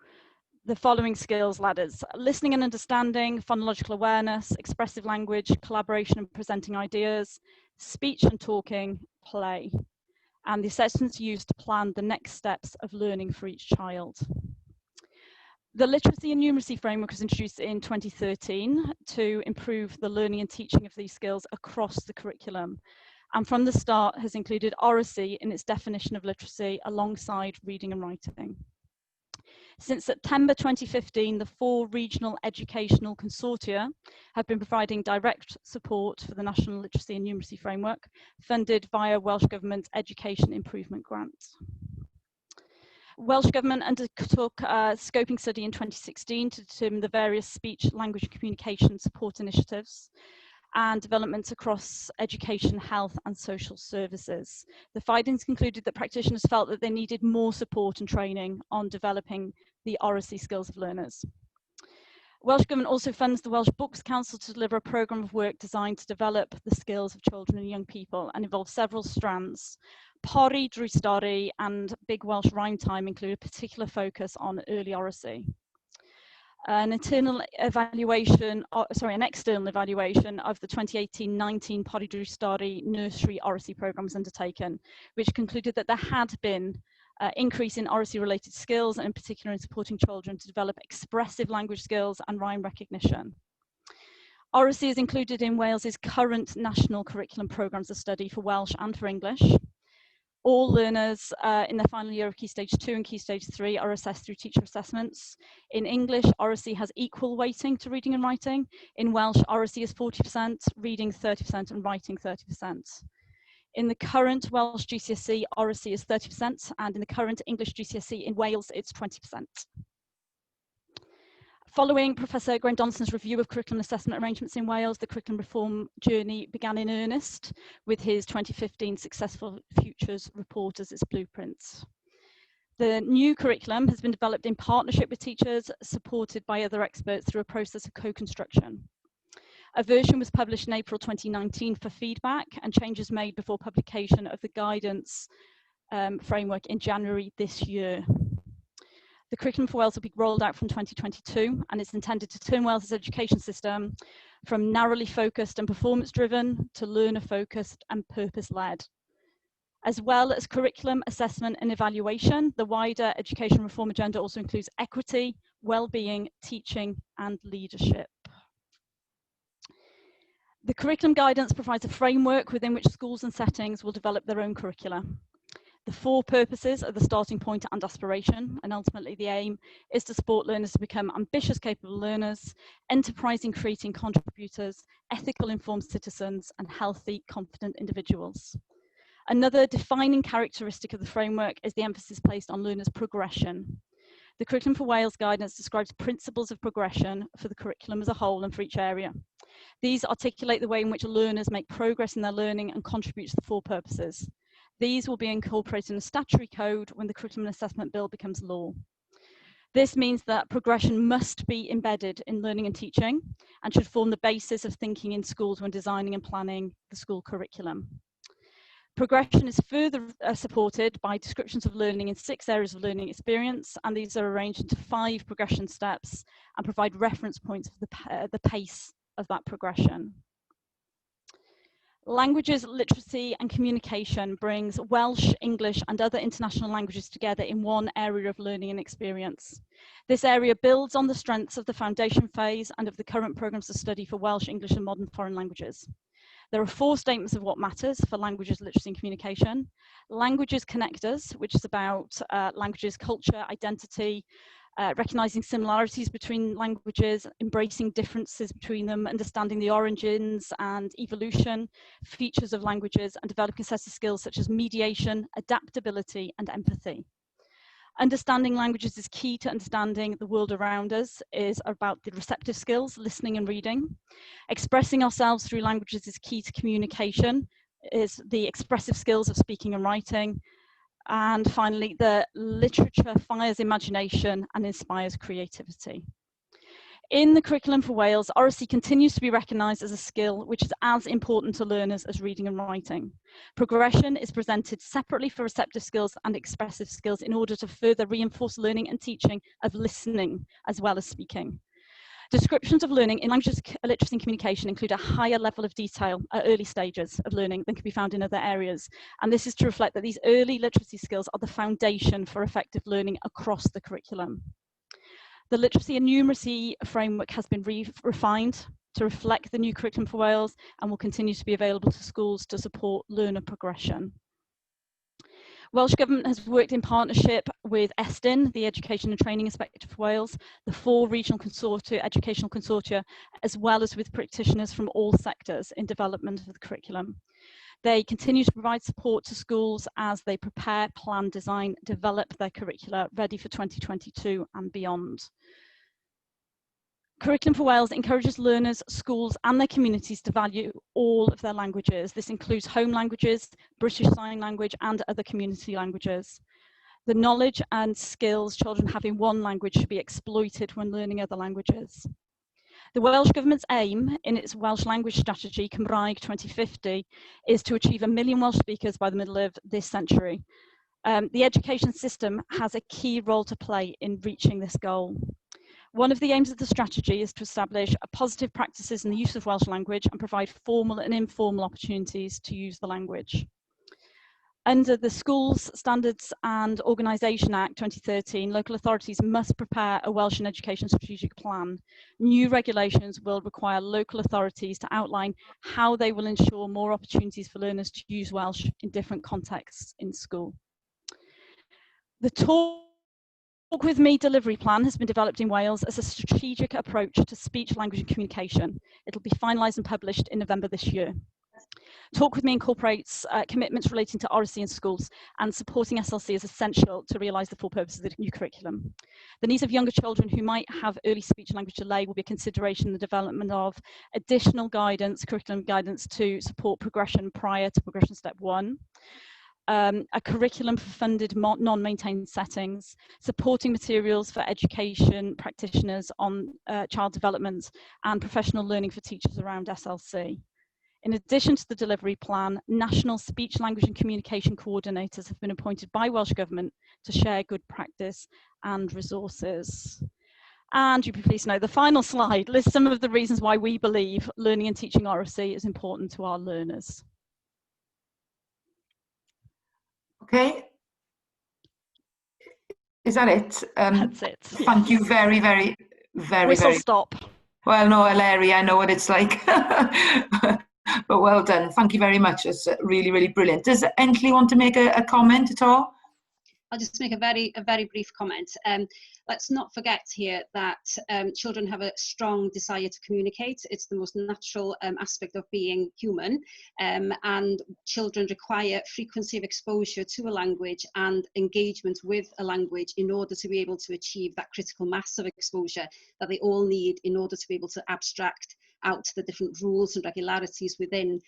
the following skills ladders: listening and understanding, phonological awareness, expressive language, collaboration and presenting ideas, speech and talking, play. And the assessments used to plan the next steps of learning for each child. The literacy and numeracy framework was introduced in 2013 to improve the learning and teaching of these skills across the curriculum, and from the start has included oracy in its definition of literacy alongside reading and writing. Since September 2015, the 4 regional educational consortia have been providing direct support for the National Literacy and Numeracy Framework, funded via Welsh Government Education Improvement Grant. Welsh Government undertook a scoping study in 2016 to determine the various speech, language and communication support initiatives and developments across education, health and social services. The findings concluded that practitioners felt that they needed more support and training on developing the oracy skills of learners. Welsh Government also funds the Welsh Books Council to deliver a programme of work designed to develop the skills of children and young people and involves several strands. Pori, Drwy Stori and Big Welsh Rhyme Time include a particular focus on early oracy. An external evaluation of the 2018-19 Pori Drwy Stori nursery oracy programme was undertaken, which concluded that there had been increase in oracy related skills, and in particular in supporting children to develop expressive language skills and rhyme recognition. Oracy is included in Wales's current national curriculum programmes of study for Welsh and for English. All learners in their final year of Key Stage 2 and Key Stage 3 are assessed through teacher assessments. In English, oracy has equal weighting to reading and writing. In Welsh, oracy is 40%, reading 30% and writing 30%. In the current Welsh GCSE, oracy is 30%, and in the current English GCSE in Wales, it's 20%. Following Professor Graham Donson's review of curriculum assessment arrangements in Wales, the curriculum reform journey began in earnest with his 2015 Successful Futures report as its blueprint. The new curriculum has been developed in partnership with teachers, supported by other experts through a process of co-construction. A version was published in April 2019 for feedback, and changes made before publication of the guidance framework in January this year. The curriculum for Wales will be rolled out from 2022, and it's intended to turn Wales's education system from narrowly focused and performance-driven to learner-focused and purpose-led. As well as curriculum, assessment and evaluation, the wider education reform agenda also includes equity, well-being, teaching and leadership. The curriculum guidance provides a framework within which schools and settings will develop their own curricula. The 4 purposes are the starting point and aspiration, and ultimately the aim is to support learners to become ambitious, capable learners, enterprising, creating contributors, ethical, informed citizens, and healthy, confident individuals. Another defining characteristic of the framework is the emphasis placed on learners' progression. The Curriculum for Wales guidance describes principles of progression for the curriculum as a whole and for each area. These articulate the way in which learners make progress in their learning and contribute to the 4 purposes. These will be incorporated in the statutory code when the Curriculum and Assessment Bill becomes law. This means that progression must be embedded in learning and teaching and should form the basis of thinking in schools when designing and planning the school curriculum. Progression is further supported by descriptions of learning in 6 areas of learning experience, and these are arranged into 5 progression steps and provide reference points for the pace of that progression. Languages, literacy and communication brings Welsh, English and other international languages together in one area of learning and experience. This area builds on the strengths of the foundation phase and of the current programmes of study for Welsh, English and modern foreign languages. There are 4 statements of what matters for languages, literacy and communication. Languages connect us, which is about languages, culture, identity, recognising similarities between languages, embracing differences between them, understanding the origins and evolution, features of languages, and developing a set of skills such as mediation, adaptability, and empathy. Understanding languages is key to understanding the world around us, is about the receptive skills, listening and reading. Expressing ourselves through languages is key to communication, is the expressive skills of speaking and writing. And finally, the literature fires imagination and inspires creativity. In the Curriculum for Wales, Oracy continues to be recognised as a skill which is as important to learners as reading and writing. Progression is presented separately for receptive skills and expressive skills in order to further reinforce learning and teaching of listening as well as speaking. Descriptions of learning in languages, literacy and communication include a higher level of detail at early stages of learning than can be found in other areas. And this is to reflect that these early literacy skills are the foundation for effective learning across the curriculum. The literacy and numeracy framework has been refined to reflect the new Curriculum for Wales and will continue to be available to schools to support learner progression. Welsh Government has worked in partnership with ESTYN, the Education and Training Inspectorate for Wales, the 4 regional consortia, educational consortia, as well as with practitioners from all sectors in development of the curriculum. They continue to provide support to schools as they prepare, plan, design, develop their curricula ready for 2022 and beyond. Curriculum for Wales encourages learners, schools and their communities to value all of their languages. This includes home languages, British Sign Language and other community languages. The knowledge and skills children have in one language should be exploited when learning other languages. The Welsh Government's aim in its Welsh language strategy, Cymraeg 2050, is to achieve 1 million Welsh speakers by the middle of this century. The education system has a key role to play in reaching this goal. One of the aims of the strategy is to establish positive practices in the use of Welsh language and provide formal and informal opportunities to use the language. Under the Schools Standards and Organisation Act 2013, local authorities must prepare a Welsh and Education Strategic Plan. New regulations will require local authorities to outline how they will ensure more opportunities for learners to use Welsh in different contexts in school. The Talk With Me delivery plan has been developed in Wales as a strategic approach to speech, language and communication. It'll be finalised and published in November this year. Talk With Me incorporates commitments relating to Oracy in schools, and supporting SLC is essential to realise the full purpose of the new curriculum. The needs of younger children who might have early speech and language delay will be a consideration in the development of additional guidance, curriculum guidance to support progression prior to progression step 1. A curriculum for funded non-maintained settings, supporting materials for education practitioners on child development and professional learning for teachers around SLC. In addition to the delivery plan, national speech, language and communication coordinators have been appointed by Welsh Government to share good practice and resources. And you'd be pleased to know the final slide lists some of the reasons why we believe learning and teaching Oracy is important to our learners. Okay. Is that it? That's it. Thank you very, very, very, Whistle very. stop. Well, no, Larry, I know what it's like. But well done. Thank you very much. It's really, really brilliant. Does Entley want to make a comment at all? I'll just make a very brief comment. Let's not forget here that children have a strong desire to communicate. It's the most natural aspect of being human, and children require frequency of exposure to a language and engagement with a language in order to be able to achieve that critical mass of exposure that they all need in order to be able to abstract out the different rules and regularities within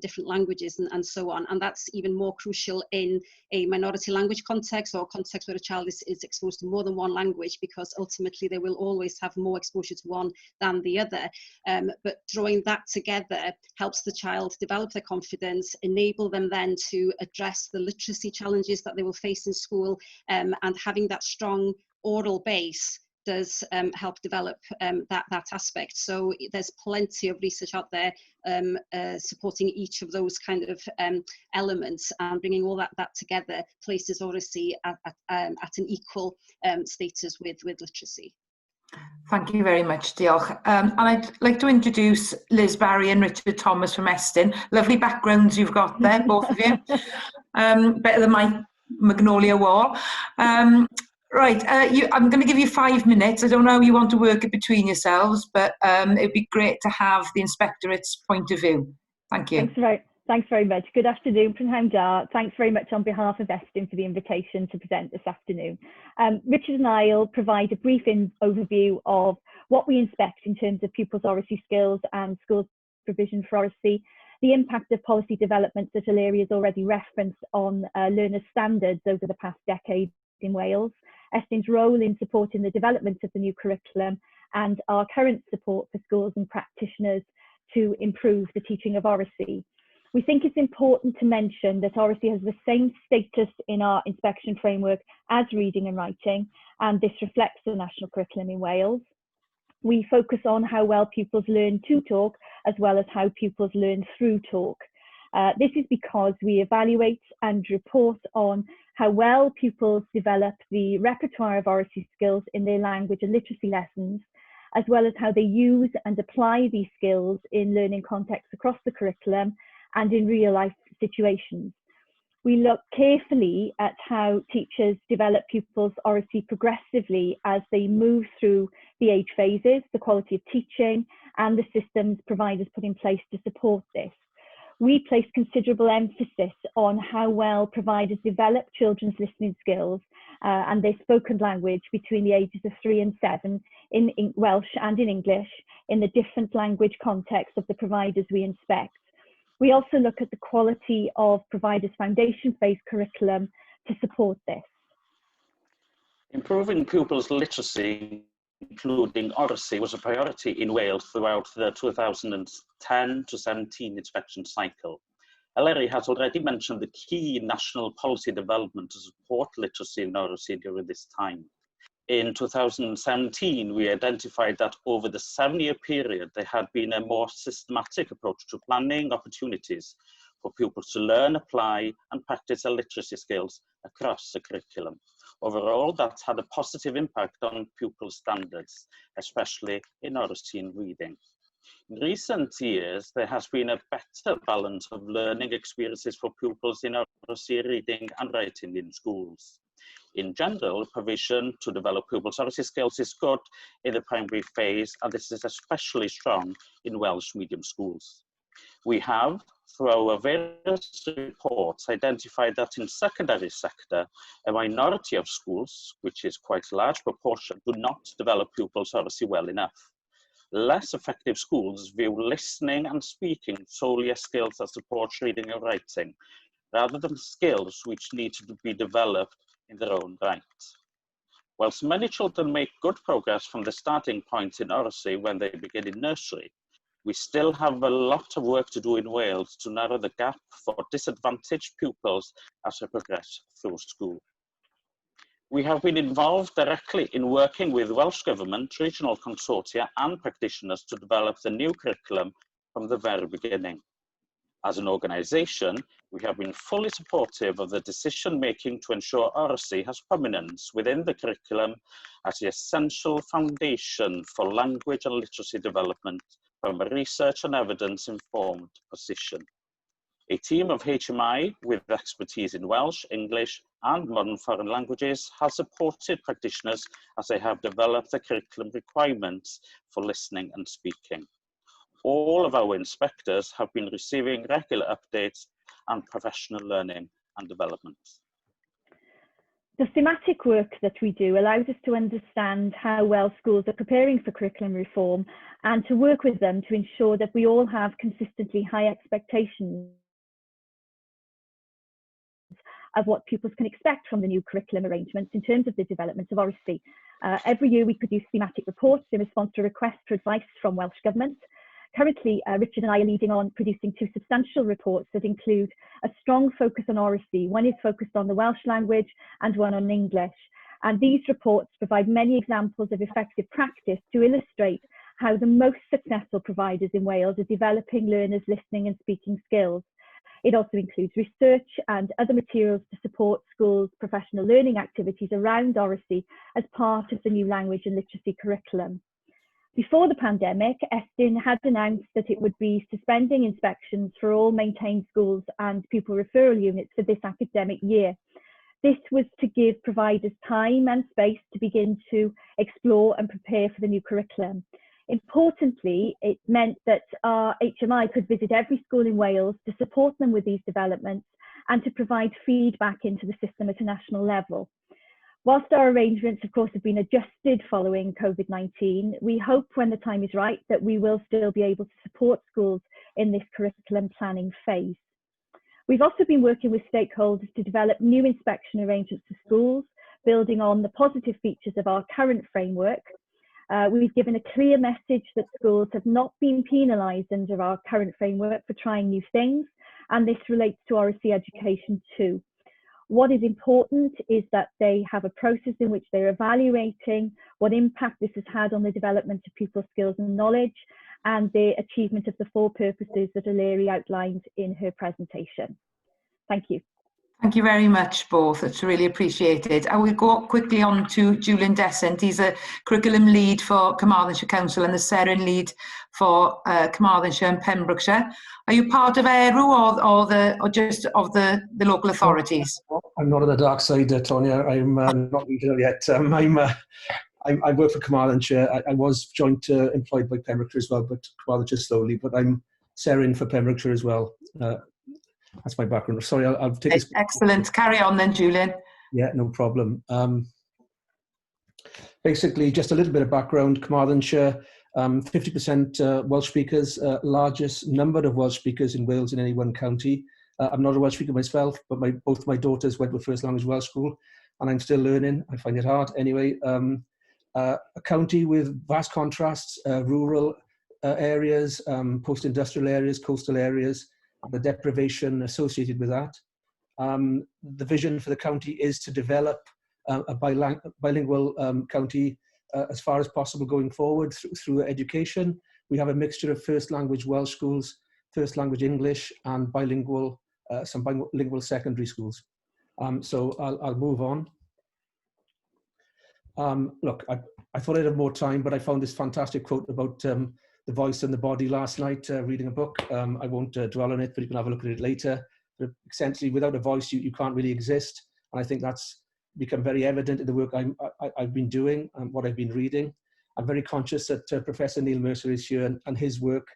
different languages and so on. And that's even more crucial in a minority language context, or a context where a child is exposed to more than one language, because ultimately they will always have more exposure to one than the other. But drawing that together helps the child develop their confidence, enable them then to address the literacy challenges that they will face in school, and having that strong oral base does help develop that aspect. So there's plenty of research out there supporting each of those kind of elements, and bringing all that together places Oracy at an equal status with literacy. Thank you very much, Diolch. And I'd like to introduce Liz Barry and Richard Thomas from ESTYN. Lovely backgrounds you've got there, both of you. Better than my magnolia wall. Right, I'm going to give you 5 minutes. I don't know how you want to work it between yourselves, but it'd be great to have the Inspectorate's point of view. Thank you. Thanks very much. Good afternoon, Prynhawn Da. Thanks very much on behalf of ESTYN for the invitation to present this afternoon. Richard and I will provide a brief overview of what we inspect in terms of pupils' Oracy skills and schools provision for Oracy, the impact of policy developments that Hilary has already referenced on learner standards over the past decade in Wales, ESTYN's role in supporting the development of the new curriculum, and our current support for schools and practitioners to improve the teaching of Oracy. We think it's important to mention that Oracy has the same status in our inspection framework as reading and writing, and this reflects the national curriculum in Wales. We focus on how well pupils learn to talk, as well as how pupils learn through talk. This is because we evaluate and report on how well pupils develop the repertoire of Oracy skills in their language and literacy lessons, as well as how they use and apply these skills in learning contexts across the curriculum and in real life situations. We look carefully at how teachers develop pupils' Oracy progressively as they move through the age phases, the quality of teaching, and the systems providers put in place to support this. We place considerable emphasis on how well providers develop children's listening skills and their spoken language between the ages of 3 and 7 in Welsh and in English in the different language contexts of the providers we inspect. We also look at the quality of providers' foundation phase curriculum to support this. Improving pupils' literacy, including Oracy, was a priority in Wales throughout the 2010 to 17 inspection cycle. Hilary has already mentioned the key national policy development to support literacy in Oracy during this time. In 2017, we identified that over the 7-year period, there had been a more systematic approach to planning opportunities for pupils to learn, apply, and practice their literacy skills across the curriculum. Overall, that's had a positive impact on pupil standards, especially in Oracy and reading. In recent years, there has been a better balance of learning experiences for pupils in Oracy, reading and writing in schools. In general, provision to develop pupils' Oracy skills is good in the primary phase, and this is especially strong in Welsh medium schools. We have, through our various reports, identified that in secondary sector, a minority of schools, which is quite a large proportion, do not develop pupils' Oracy well enough. Less effective schools view listening and speaking solely as skills that support reading and writing, rather than skills which need to be developed in their own right. Whilst many children make good progress from the starting point in Oracy when they begin in nursery, we still have a lot of work to do in Wales to narrow the gap for disadvantaged pupils as they progress through school. We have been involved directly in working with Welsh Government, regional consortia and practitioners to develop the new curriculum from the very beginning. As an organisation, we have been fully supportive of the decision-making to ensure Oracy has prominence within the curriculum as the essential foundation for language and literacy development from a research and evidence-informed position. A team of HMI with expertise in Welsh, English, and modern foreign languages has supported practitioners as they have developed the curriculum requirements for listening and speaking. All of our inspectors have been receiving regular updates and professional learning and development. The thematic work that we do allows us to understand how well schools are preparing for curriculum reform and to work with them to ensure that we all have consistently high expectations of what pupils can expect from the new curriculum arrangements in terms of the development of Oracy. Every year we produce thematic reports in response to requests for advice from Welsh Government. Currently, Richard and I are leading on producing 2 substantial reports that include a strong focus on Oracy. One is focused on the Welsh language and one on English. And these reports provide many examples of effective practice to illustrate how the most successful providers in Wales are developing learners' listening and speaking skills. It also includes research and other materials to support schools' professional learning activities around Oracy as part of the new language and literacy curriculum. Before the pandemic, ESTYN had announced that it would be suspending inspections for all maintained schools and pupil referral units for this academic year. This was to give providers time and space to begin to explore and prepare for the new curriculum. Importantly, it meant that our HMI could visit every school in Wales to support them with these developments and to provide feedback into the system at a national level. Whilst our arrangements, of course, have been adjusted following COVID-19, we hope when the time is right that we will still be able to support schools in this curriculum planning phase. We've also been working with stakeholders to develop new inspection arrangements for schools, building on the positive features of our current framework. We've given a clear message that schools have not been penalised under our current framework for trying new things, and this relates to Oracy education too. What is important is that they have a process in which they're evaluating what impact this has had on the development of pupil skills and knowledge and the achievement of the 4 purposes that O'Leary outlined in her presentation. Thank you. Thank you very much, both. It's really appreciated. I will go quickly on to Julian Descent. He's a curriculum lead for Carmarthenshire Council and the SERIN lead for Carmarthenshire and Pembrokeshire. Are you part of ERU or just of the local authorities? I'm not on the dark side, Tonia. I'm not regional yet. I work for Carmarthenshire. I was joint employed by Pembrokeshire as well, but Carmarthenshire slowly. But I'm SERIN for Pembrokeshire as well. That's my background. Sorry, I'll take this. Excellent. Carry on then, Julian. Yeah, no problem. Basically, just a little bit of background. Carmarthenshire, 50% Welsh speakers, largest number of Welsh speakers in Wales in any one county. I'm not a Welsh speaker myself, but both my daughters went to first language Welsh school, and I'm still learning. I find it hard. Anyway, a county with vast contrasts, rural areas, post-industrial areas, coastal areas, the deprivation associated with that. The vision for the county is to develop a bilingual county as far as possible going forward through education. We have a mixture of first language Welsh schools, first language English, and bilingual, some bilingual secondary schools. So I'll move on. Look, I thought I'd have more time, but I found this fantastic quote about the voice and the body last night, reading a book. I won't dwell on it, but you can have a look at it later. But essentially, without a voice, you can't really exist. And I think that's become very evident in the work I've been doing and what I've been reading. I'm very conscious that Professor Neil Mercer is here, and his work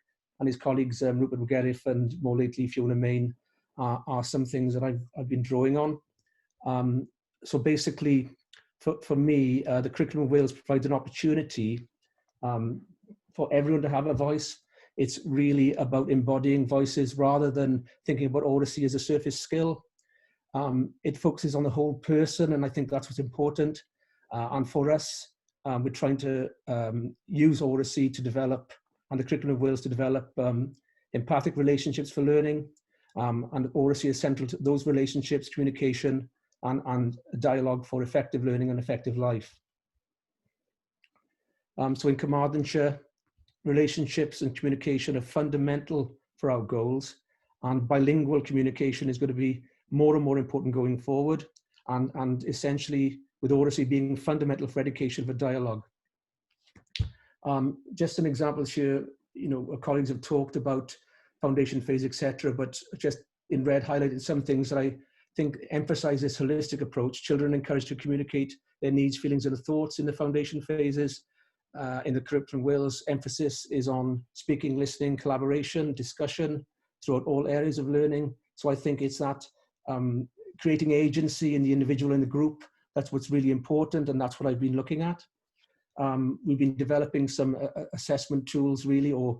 and his colleagues, Rupert McGarriff and more lately Fiona Main, are some things that I've been drawing on. So basically, for me, the Curriculum of Wales provides an opportunity for everyone to have a voice. It's really about embodying voices rather than thinking about Oracy as a surface skill. It focuses on the whole person, and I think that's what's important. And for us, we're trying to use Oracy to develop, and the Curriculum of Wales to develop empathic relationships for learning. And Oracy is central to those relationships, communication, and dialogue for effective learning and effective life. So in Carmarthenshire, relationships and communication are fundamental for our goals, and bilingual communication is going to be more and more important going forward, and essentially with Oracy being fundamental for education for dialogue. Just some examples here you know, colleagues have talked about foundation phase, etc., but just in red highlighted some things that I think emphasize this holistic approach. Children encouraged to communicate their needs, feelings and thoughts in the foundation phases. In the curriculum Wales, emphasis is on speaking, listening, collaboration, discussion throughout all areas of learning. So I think it's that creating agency in the individual and the group, that's what's really important, and that's what I've been looking at. We've been developing some assessment tools really, or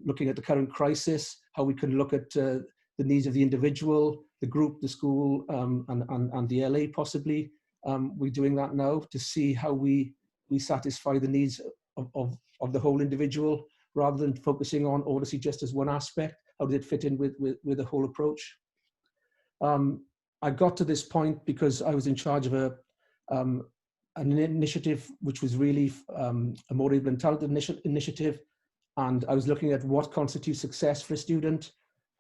looking at the current crisis, how we can look at the needs of the individual, the group, the school, and the LA possibly. We're doing that now to see how we satisfy the needs of the whole individual, rather than focusing on Oracy just as one aspect. How does it fit in with the whole approach? I got to this point because I was in charge of an initiative which was really a more able and talented initiative, and I was looking at what constitutes success for a student,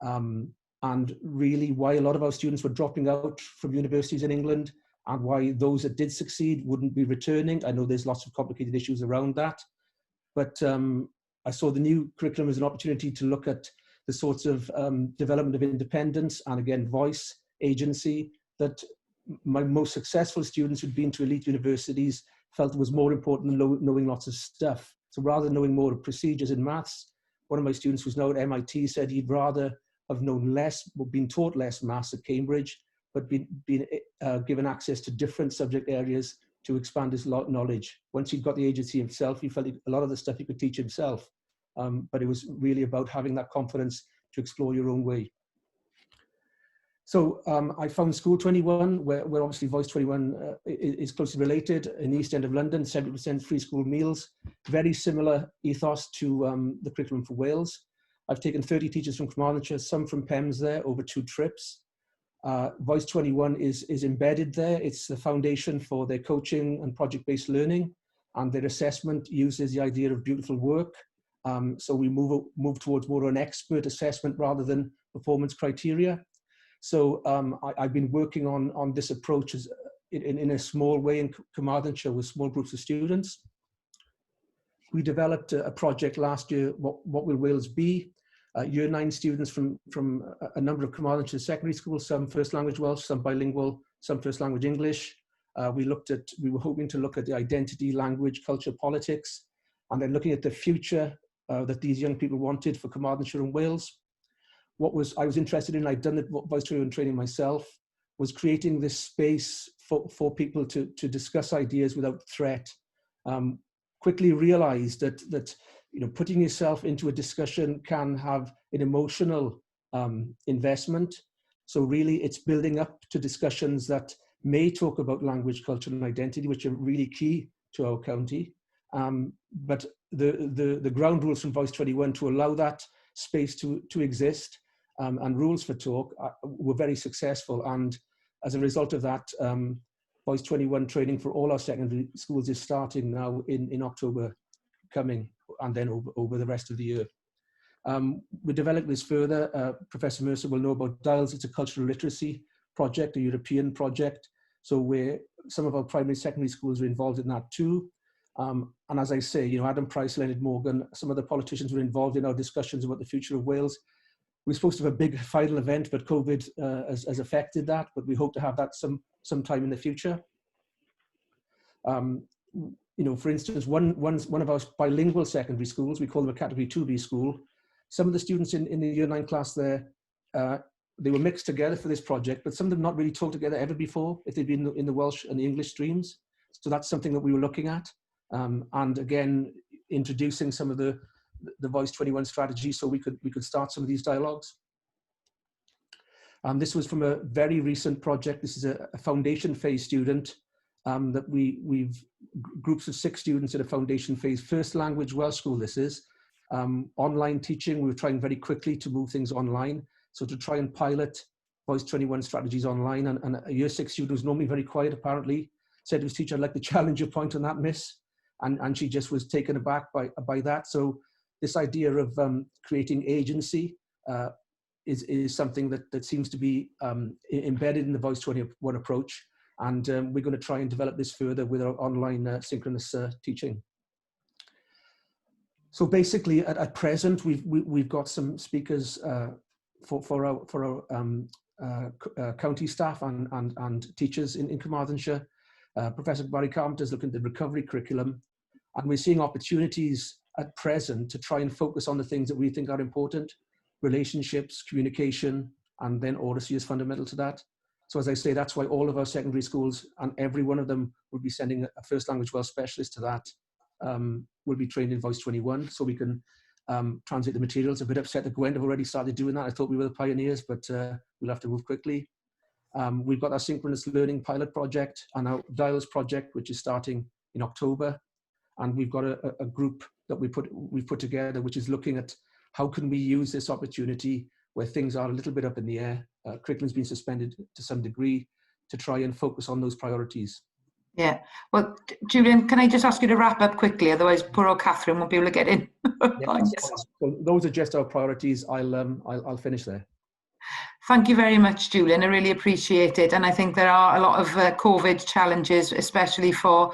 and really why a lot of our students were dropping out from universities in England, and why those that did succeed wouldn't be returning. I know there's lots of complicated issues around that, but I saw the new curriculum as an opportunity to look at the sorts of development of independence and, again, voice, agency, that my most successful students who'd been to elite universities felt was more important than knowing lots of stuff. So rather than knowing more of procedures in maths, one of my students who's now at MIT said he'd rather have known less, or been taught less maths at Cambridge, but been given access to different subject areas to expand his knowledge. Once he'd got the agency himself, he felt a lot of the stuff he could teach himself. But it was really about having that confidence to explore your own way. So I found School 21, where obviously Voice 21 is closely related, in the East End of London, 70% free school meals, very similar ethos to the curriculum for Wales. I've taken 30 teachers from Carmarthenshire, some from PEMS there, over 2 trips. Voice 21 is embedded there. It's the foundation for their coaching and project-based learning, and their assessment uses the idea of beautiful work. So we move towards more an expert assessment rather than performance criteria. So I've been working on this approach in a small way in Carmarthenshire with small groups of students. We developed a project last year, What Will Wales Be? Year 9 students from a number of Carmarthenshire secondary schools, some first language Welsh, some bilingual, some first language English. We were hoping to look at the identity, language, culture, politics, and then looking at the future that these young people wanted for Carmarthenshire and Wales. I was interested in, I'd done the voice training myself, was creating this space for people to discuss ideas without threat. Quickly realized that putting yourself into a discussion can have an emotional investment. So really it's building up to discussions that may talk about language, culture and identity, which are really key to our county. But the ground rules from Voice 21 to allow that space to exist and rules for talk were very successful. And as a result of that, Voice 21 training for all our secondary schools is starting now in October coming, and then over the rest of the year. We developed this further. Professor Mercer will know about DIALS. It's a cultural literacy project, a European project. So where some of our primary secondary schools are involved in that too. And as I say, Adam Price, Leonard Morgan, some of the politicians were involved in our discussions about the future of Wales. We're supposed to have a big final event, but COVID has affected that, but we hope to have that sometime in the future. For instance, one of our bilingual secondary schools, we call them a Category 2B school. Some of the students in the Year 9 class there, they were mixed together for this project, but some of them not really talked together ever before, if they'd been in the Welsh and the English streams. So that's something that we were looking at. And again, introducing some of the Voice 21 strategy so we could start some of these dialogues. This was from a very recent project. This is a foundation phase student that we've groups of 6 students in a foundation phase, first language Welsh school this is. Online teaching, we were trying very quickly to move things online. So to try and pilot Voice 21 strategies online, and a year 6 student who's normally very quiet apparently said to his teacher, I'd like to challenge your point on that, miss. And she just was taken aback by that. So this idea of creating agency is something that seems to be embedded in the Voice 21 approach. And we're going to try and develop this further with our online synchronous teaching. So basically, at present, we've got some speakers for our county staff and teachers in Carmarthenshire. Professor Barry Carpenter is looking at the recovery curriculum, and we're seeing opportunities at present to try and focus on the things that we think are important: relationships, communication, and then Oracy is fundamental to that. So as I say, that's why all of our secondary schools, and every one of them, will be sending a first language Welsh specialist to that. Will be trained in Voice 21, so we can translate the materials. A bit upset that Gwent have already started doing that. I thought we were the pioneers, but we'll have to move quickly. We've got our synchronous learning pilot project and our Dials project, which is starting in October. And we've got a group that we've put together, which is looking at how can we use this opportunity where things are a little bit up in the air. Curriculum's been suspended to some degree, to try and focus on those priorities. Yeah. Well, Julian, can I just ask you to wrap up quickly? Otherwise, poor old Catherine won't be able to get in. Yeah, so those are just our priorities. I'll finish there. Thank you very much, Julian. I really appreciate it. And I think there are a lot of COVID challenges, especially for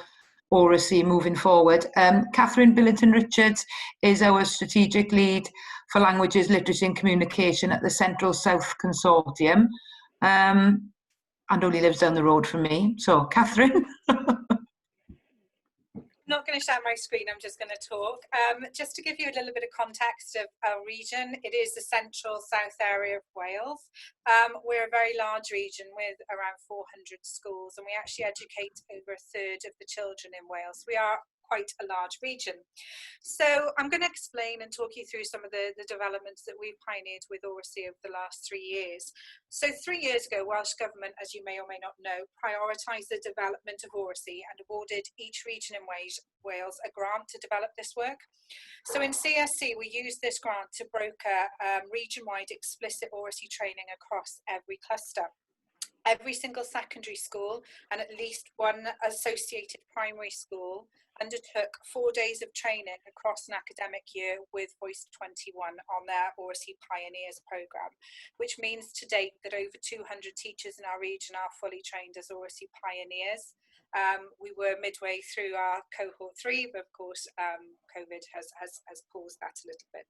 Oracy moving forward. Catherine Billington-Richards is our strategic lead for languages, literacy and communication at the Central South Consortium. And only lives down the road from me. So, Catherine. I'm not going to share my screen, I'm just going to talk. Just to give you a little bit of context of our region, it is the central south area of Wales. We're a very large region with around 400 schools, and we actually educate over a third of the children in Wales. We are quite a large region. So I'm going to explain and talk you through some of the developments that we've pioneered with Oracy over the last 3 years. So 3 years ago, Welsh Government, as you may or may not know, prioritised the development of Oracy and awarded each region in Wales a grant to develop this work. So in CSC, we used this grant to broker region-wide explicit Oracy training across every cluster. Every single secondary school and at least one associated primary school undertook 4 days of training across an academic year with Voice 21 on their Oracy Pioneers programme, which means to date that over 200 teachers in our region are fully trained as Oracy Pioneers. We were midway through our cohort 3, but of course COVID has paused that a little bit.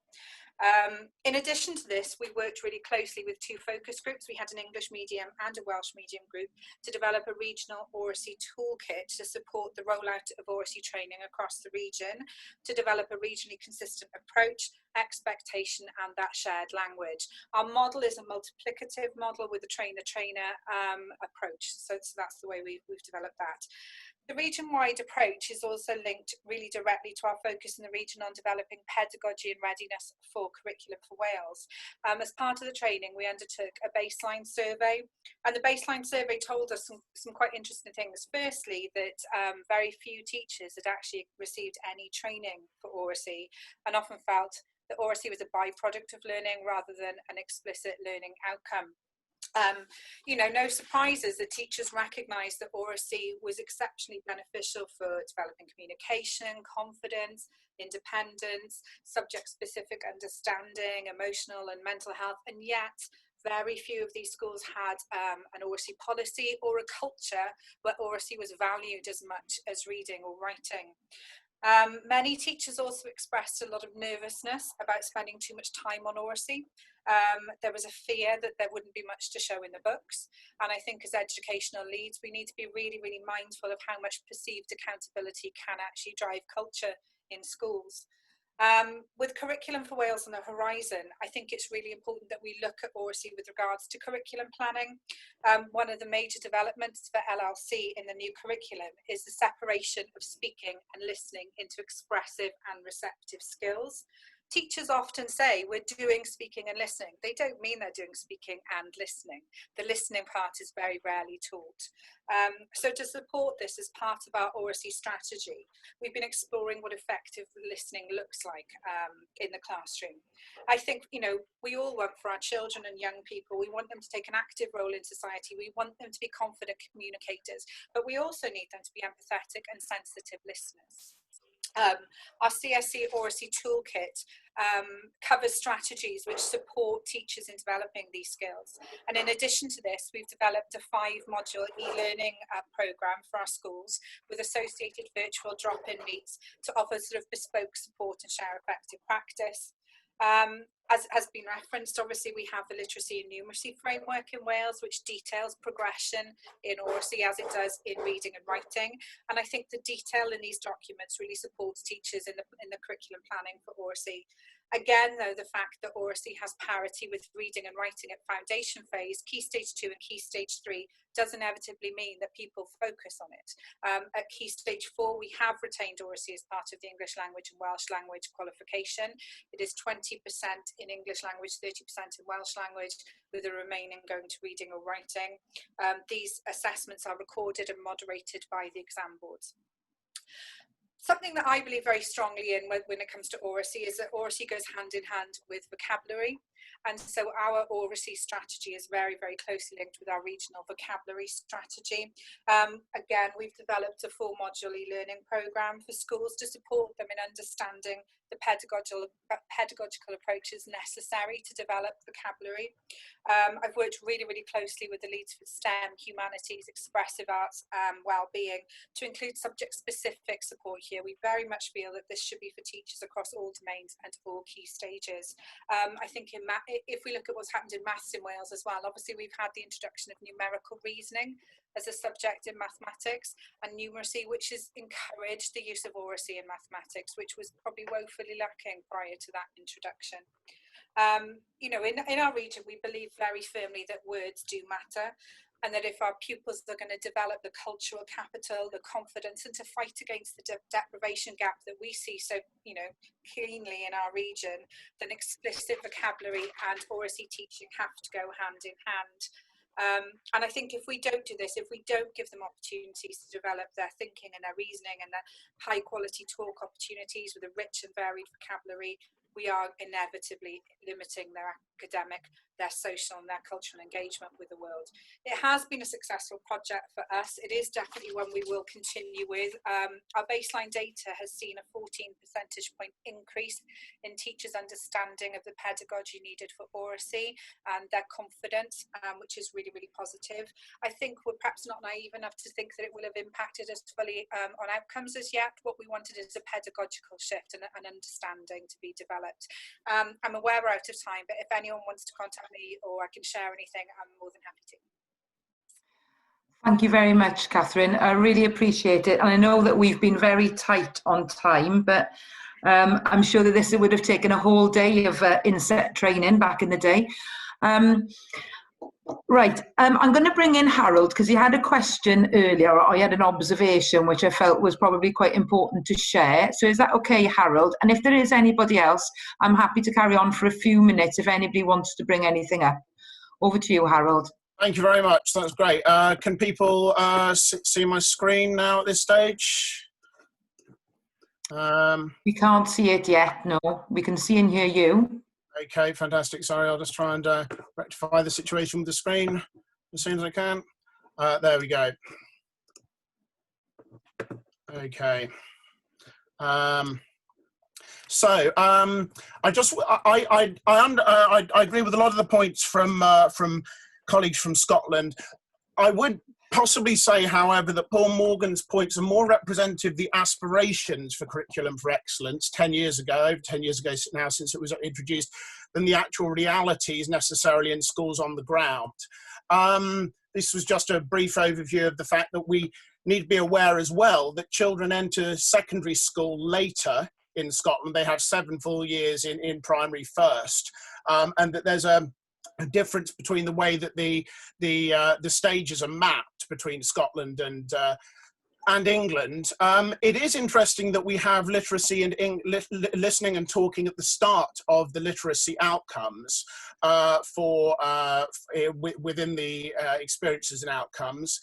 In addition to this, we worked really closely with 2 focus groups. We had an English medium and a Welsh medium group to develop a regional Oracy toolkit to support the rollout of Oracy training across the region, to develop a regionally consistent approach, expectation and that shared language. Our model is a multiplicative model with a trainer-trainer approach. So that's the way we've developed that. The region-wide approach is also linked really directly to our focus in the region on developing pedagogy and readiness for curriculum for Wales. As part of the training, we undertook a baseline survey, and the baseline survey told us some quite interesting things. Firstly, that very few teachers had actually received any training for Oracy and often felt that Oracy was a byproduct of learning rather than an explicit learning outcome. You know, no surprises that teachers recognised that Oracy was exceptionally beneficial for developing communication, confidence, independence, subject-specific understanding, emotional and mental health, and yet very few of these schools had an Oracy policy or a culture where Oracy was valued as much as reading or writing. Many teachers also expressed a lot of nervousness about spending too much time on Oracy. There was a fear that there wouldn't be much to show in the books. And I think as educational leads, we need to be really, really mindful of how much perceived accountability can actually drive culture in schools. With Curriculum for Wales on the horizon, I think it's really important that we look at Oracy with regards to curriculum planning. One of the major developments for LLC in the new curriculum is the separation of speaking and listening into expressive and receptive skills. Teachers often say we're doing speaking and listening. They don't mean they're doing speaking and listening. The listening part is very rarely taught. So to support this as part of our Oracy strategy, we've been exploring what effective listening looks like in the classroom. I think, you know, we all want for our children and young people, we want them to take an active role in society. We want them to be confident communicators, but we also need them to be empathetic and sensitive listeners. Our CSE Oracy Toolkit covers strategies which support teachers in developing these skills. And in addition to this, we've developed a 5-module e-learning programme for our schools with associated virtual drop-in meets to offer sort of bespoke support and share effective practice. As has been referenced, obviously we have the literacy and numeracy framework in Wales, which details progression in Oracy as it does in reading and writing. And I think the detail in these documents really supports teachers in the curriculum planning for Oracy. Again, though, the fact that Oracy has parity with reading and writing at foundation phase, Key Stage 2 and Key Stage 3, does inevitably mean that people focus on it. At Key Stage 4, we have retained Oracy as part of the English language and Welsh language qualification. It is 20% in English language, 30% in Welsh language, with the remaining going to reading or writing. These assessments are recorded and moderated by the exam boards. Something that I believe very strongly in when it comes to Oracy is that Oracy goes hand in hand with vocabulary. And so our Oracy strategy is very, very closely linked with our regional vocabulary strategy. Again, we've developed a 4-module e-learning programme for schools to support them in understanding the pedagogical approaches necessary to develop vocabulary. I've worked really, really closely with the leads for STEM, humanities, expressive arts, wellbeing to include subject-specific support here. We very much feel that this should be for teachers across all domains and all key stages. I think if we look at what's happened in maths in Wales as well, obviously we've had the introduction of numerical reasoning as a subject in mathematics, and numeracy, which has encouraged the use of Oracy in mathematics, which was probably woefully lacking prior to that introduction. You know, in our region, we believe very firmly that words do matter, and that if our pupils are going to develop the cultural capital, the confidence, and to fight against the deprivation gap that we see so, you know, keenly in our region, then explicit vocabulary and Oracy teaching have to go hand in hand. And I think if we don't do this, if we don't give them opportunities to develop their thinking and their reasoning and their high quality talk opportunities with a rich and varied vocabulary, we are inevitably limiting their academic, their social and their cultural engagement with the world. It has been a successful project for us. It is definitely one we will continue with. Our baseline data has seen a 14 percentage point increase in teachers' understanding of the pedagogy needed for Oracy and their confidence, which is really, really positive. I think we're perhaps not naive enough to think that it will have impacted us fully on outcomes as yet. What we wanted is a pedagogical shift and an understanding to be developed. I'm aware we're out of time, but if anyone wants to contact me or I can share anything, I'm more than happy to. Thank you very much, Catherine. I really appreciate it. And I know that we've been very tight on time, but I'm sure that this would have taken a whole day of inset training back in the day. Right, I'm going to bring in Harold because he had a question earlier, or he had an observation which I felt was probably quite important to share. So is that okay, Harold? And if there is anybody else, I'm happy to carry on for a few minutes if anybody wants to bring anything up. Over to you, Harold. Thank you very much. That's great. Can people see my screen now at this stage? We can't see it yet, no. We can see and hear you. Okay, fantastic. Sorry, I'll just try and rectify the situation with the screen as soon as I can. There we go. Okay. I agree with a lot of the points from colleagues from Scotland. I would possibly say, however, that Paul Morgan's points are more representative of the aspirations for Curriculum for Excellence 10 years ago, over 10 years ago now since it was introduced, than the actual realities necessarily in schools on the ground. This was just a brief overview of the fact that we need to be aware as well that children enter secondary school later in Scotland. They have 7 full years in primary first, and that there's a difference between the way that the stages are mapped between Scotland and England. It is interesting that we have literacy and listening and talking at the start of the literacy outcomes within the experiences and outcomes.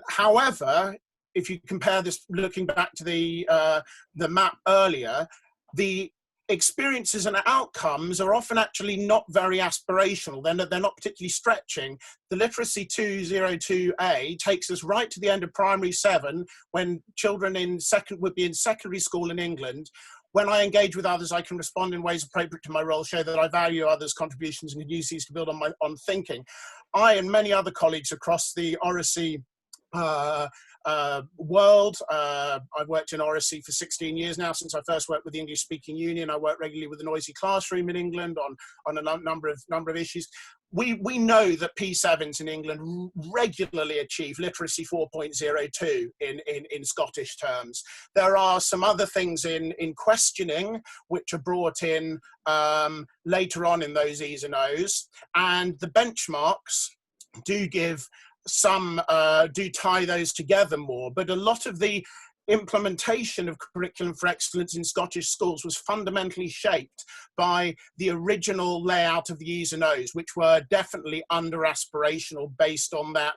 However, if you compare this, looking back to the map earlier, the experiences and outcomes are often actually not very aspirational. They're not particularly stretching. The Literacy 202A takes us right to the end of primary 7, when children would be in secondary school in England. When I engage with others, I can respond in ways appropriate to my role, show that I value others' contributions and can use these to build on thinking. I and many other colleagues across the Oracy world. I've worked in Oracy for 16 years now, since I first worked with the English Speaking Union. I work regularly with the Noisy Classroom in England on a number of issues. We know that P7s in England regularly achieve literacy 4.02 in Scottish terms. There are some other things in questioning which are brought in later on in those E's and O's, and the benchmarks do give some do tie those together more, but a lot of the implementation of curriculum for excellence in Scottish schools was fundamentally shaped by the original layout of the E's and O's, which were definitely under aspirational based on that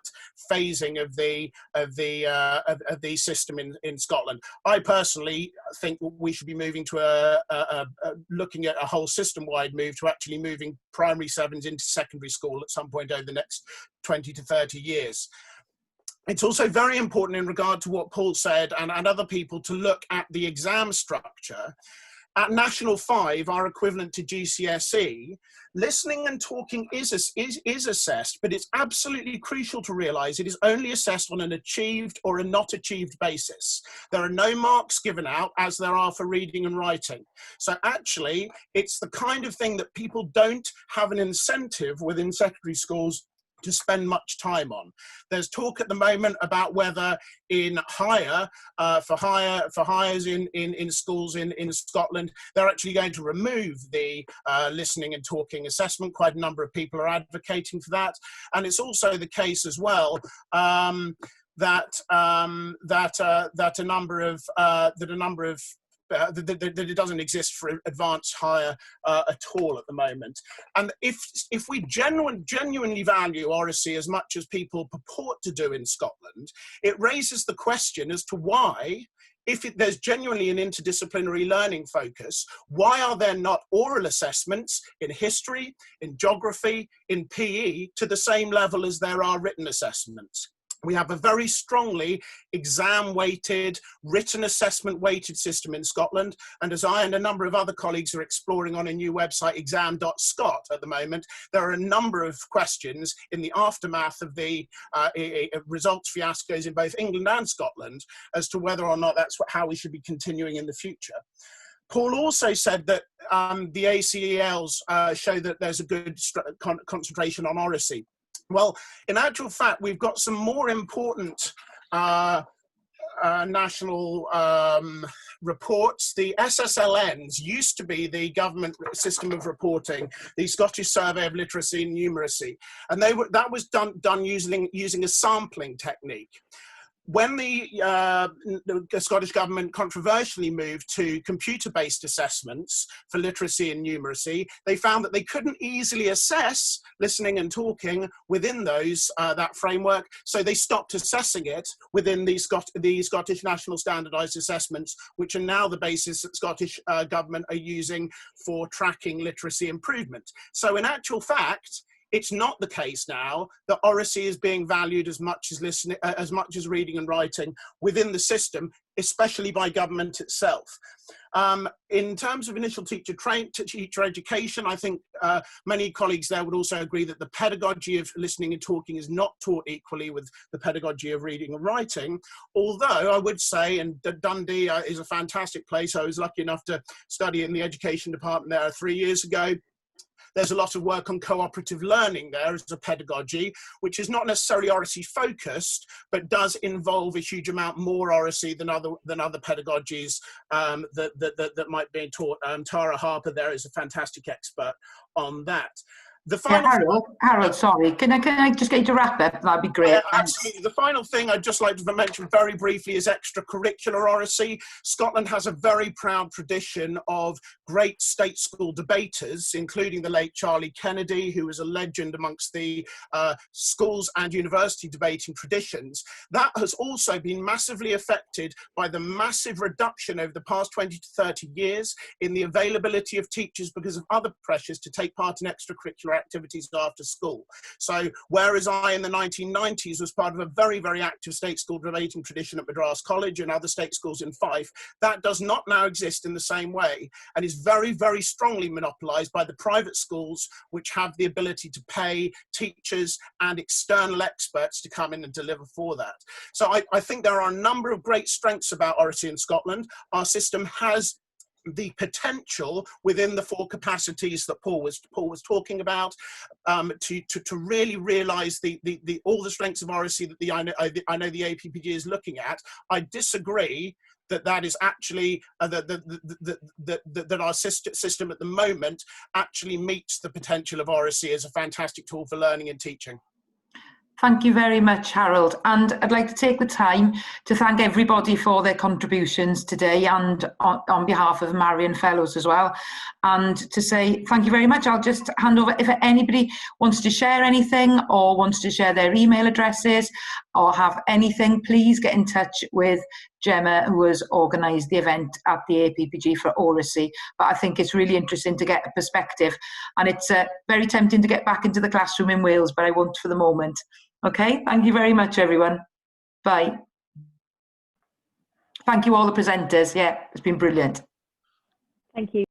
phasing of the system in Scotland. I personally think we should be moving to looking at a whole system-wide move to actually moving primary 7s into secondary school at some point over the next 20 to 30 years. It's also very important in regard to what Paul said and other people to look at the exam structure. At National 5, our equivalent to GCSE, listening and talking is assessed, but it's absolutely crucial to realise it is only assessed on an achieved or a not achieved basis. There are no marks given out as there are for reading and writing. So actually, it's the kind of thing that people don't have an incentive within secondary schools to spend much time on. There's talk at the moment about whether in higher, for hires in schools in Scotland, they're actually going to remove the listening and talking assessment. Quite a number of people are advocating for that. And it's also the case as well that it doesn't exist for advanced higher at all at the moment. And if we genuinely value Oracy as much as people purport to do in Scotland, it raises the question as to why, if there's genuinely an interdisciplinary learning focus, why are there not oral assessments in history, in geography, in PE to the same level as there are written assessments? We have a very strongly exam-weighted, written assessment-weighted system in Scotland, and as I and a number of other colleagues are exploring on a new website, exam.scot, at the moment, there are a number of questions in the aftermath of the results fiascos in both England and Scotland as to whether or not that's how we should be continuing in the future. Paul also said that the ACELs show that there's a good concentration on Oracy. Well, in actual fact, we've got some more important national reports. The SSLNs used to be the government system of reporting, the Scottish Survey of Literacy and Numeracy, and that was done using a sampling technique. When the Scottish Government controversially moved to computer-based assessments for literacy and numeracy, they found that they couldn't easily assess listening and talking within that framework, so they stopped assessing it within the Scottish National Standardised Assessments, which are now the basis that Scottish Government are using for tracking literacy improvement. So in actual fact, it's not the case now that Oracy is being valued as much as reading and writing within the system, especially by government itself. In terms of initial teacher education, I think many colleagues there would also agree that the pedagogy of listening and talking is not taught equally with the pedagogy of reading and writing. Although I would say, and Dundee is a fantastic place, I was lucky enough to study in the education department there 3 years ago. There's a lot of work on cooperative learning there as a pedagogy, which is not necessarily Oracy focused, but does involve a huge amount more Oracy than other pedagogies that might be taught. Tara Harper there is a fantastic expert on that. The final Harold, sorry, can I just get you to wrap up? That'd be great. Absolutely. The final thing I'd just like to mention very briefly is extracurricular oracy. Scotland has a very proud tradition of great state school debaters, including the late Charlie Kennedy, who was a legend amongst the schools and university debating traditions. That has also been massively affected by the massive reduction over the past 20 to 30 years in the availability of teachers because of other pressures to take part in extracurricular activities after school. So whereas I in the 1990s was part of a very, very active state school debating tradition at Madras College and other state schools in Fife, that does not now exist in the same way and is very, very strongly monopolised by the private schools, which have the ability to pay teachers and external experts to come in and deliver for that. So I think there are a number of great strengths about oracy in Scotland. Our system has the potential within the 4 capacities that Paul was talking about to really realise all the strengths of oracy that I know the APPG is looking at. I disagree that is actually that our system at the moment actually meets the potential of oracy as a fantastic tool for learning and teaching. Thank you very much, Harold. And I'd like to take the time to thank everybody for their contributions today and on behalf of Marion Fellows as well. And to say thank you very much. I'll just hand over if anybody wants to share anything or wants to share their email addresses or have anything, please get in touch with Gemma, who has organised the event at the APPG for oracy. But I think it's really interesting to get a perspective. And it's very tempting to get back into the classroom in Wales, but I won't for the moment. Okay, thank you very much, everyone. Bye. Thank you all the presenters. Yeah, it's been brilliant. Thank you.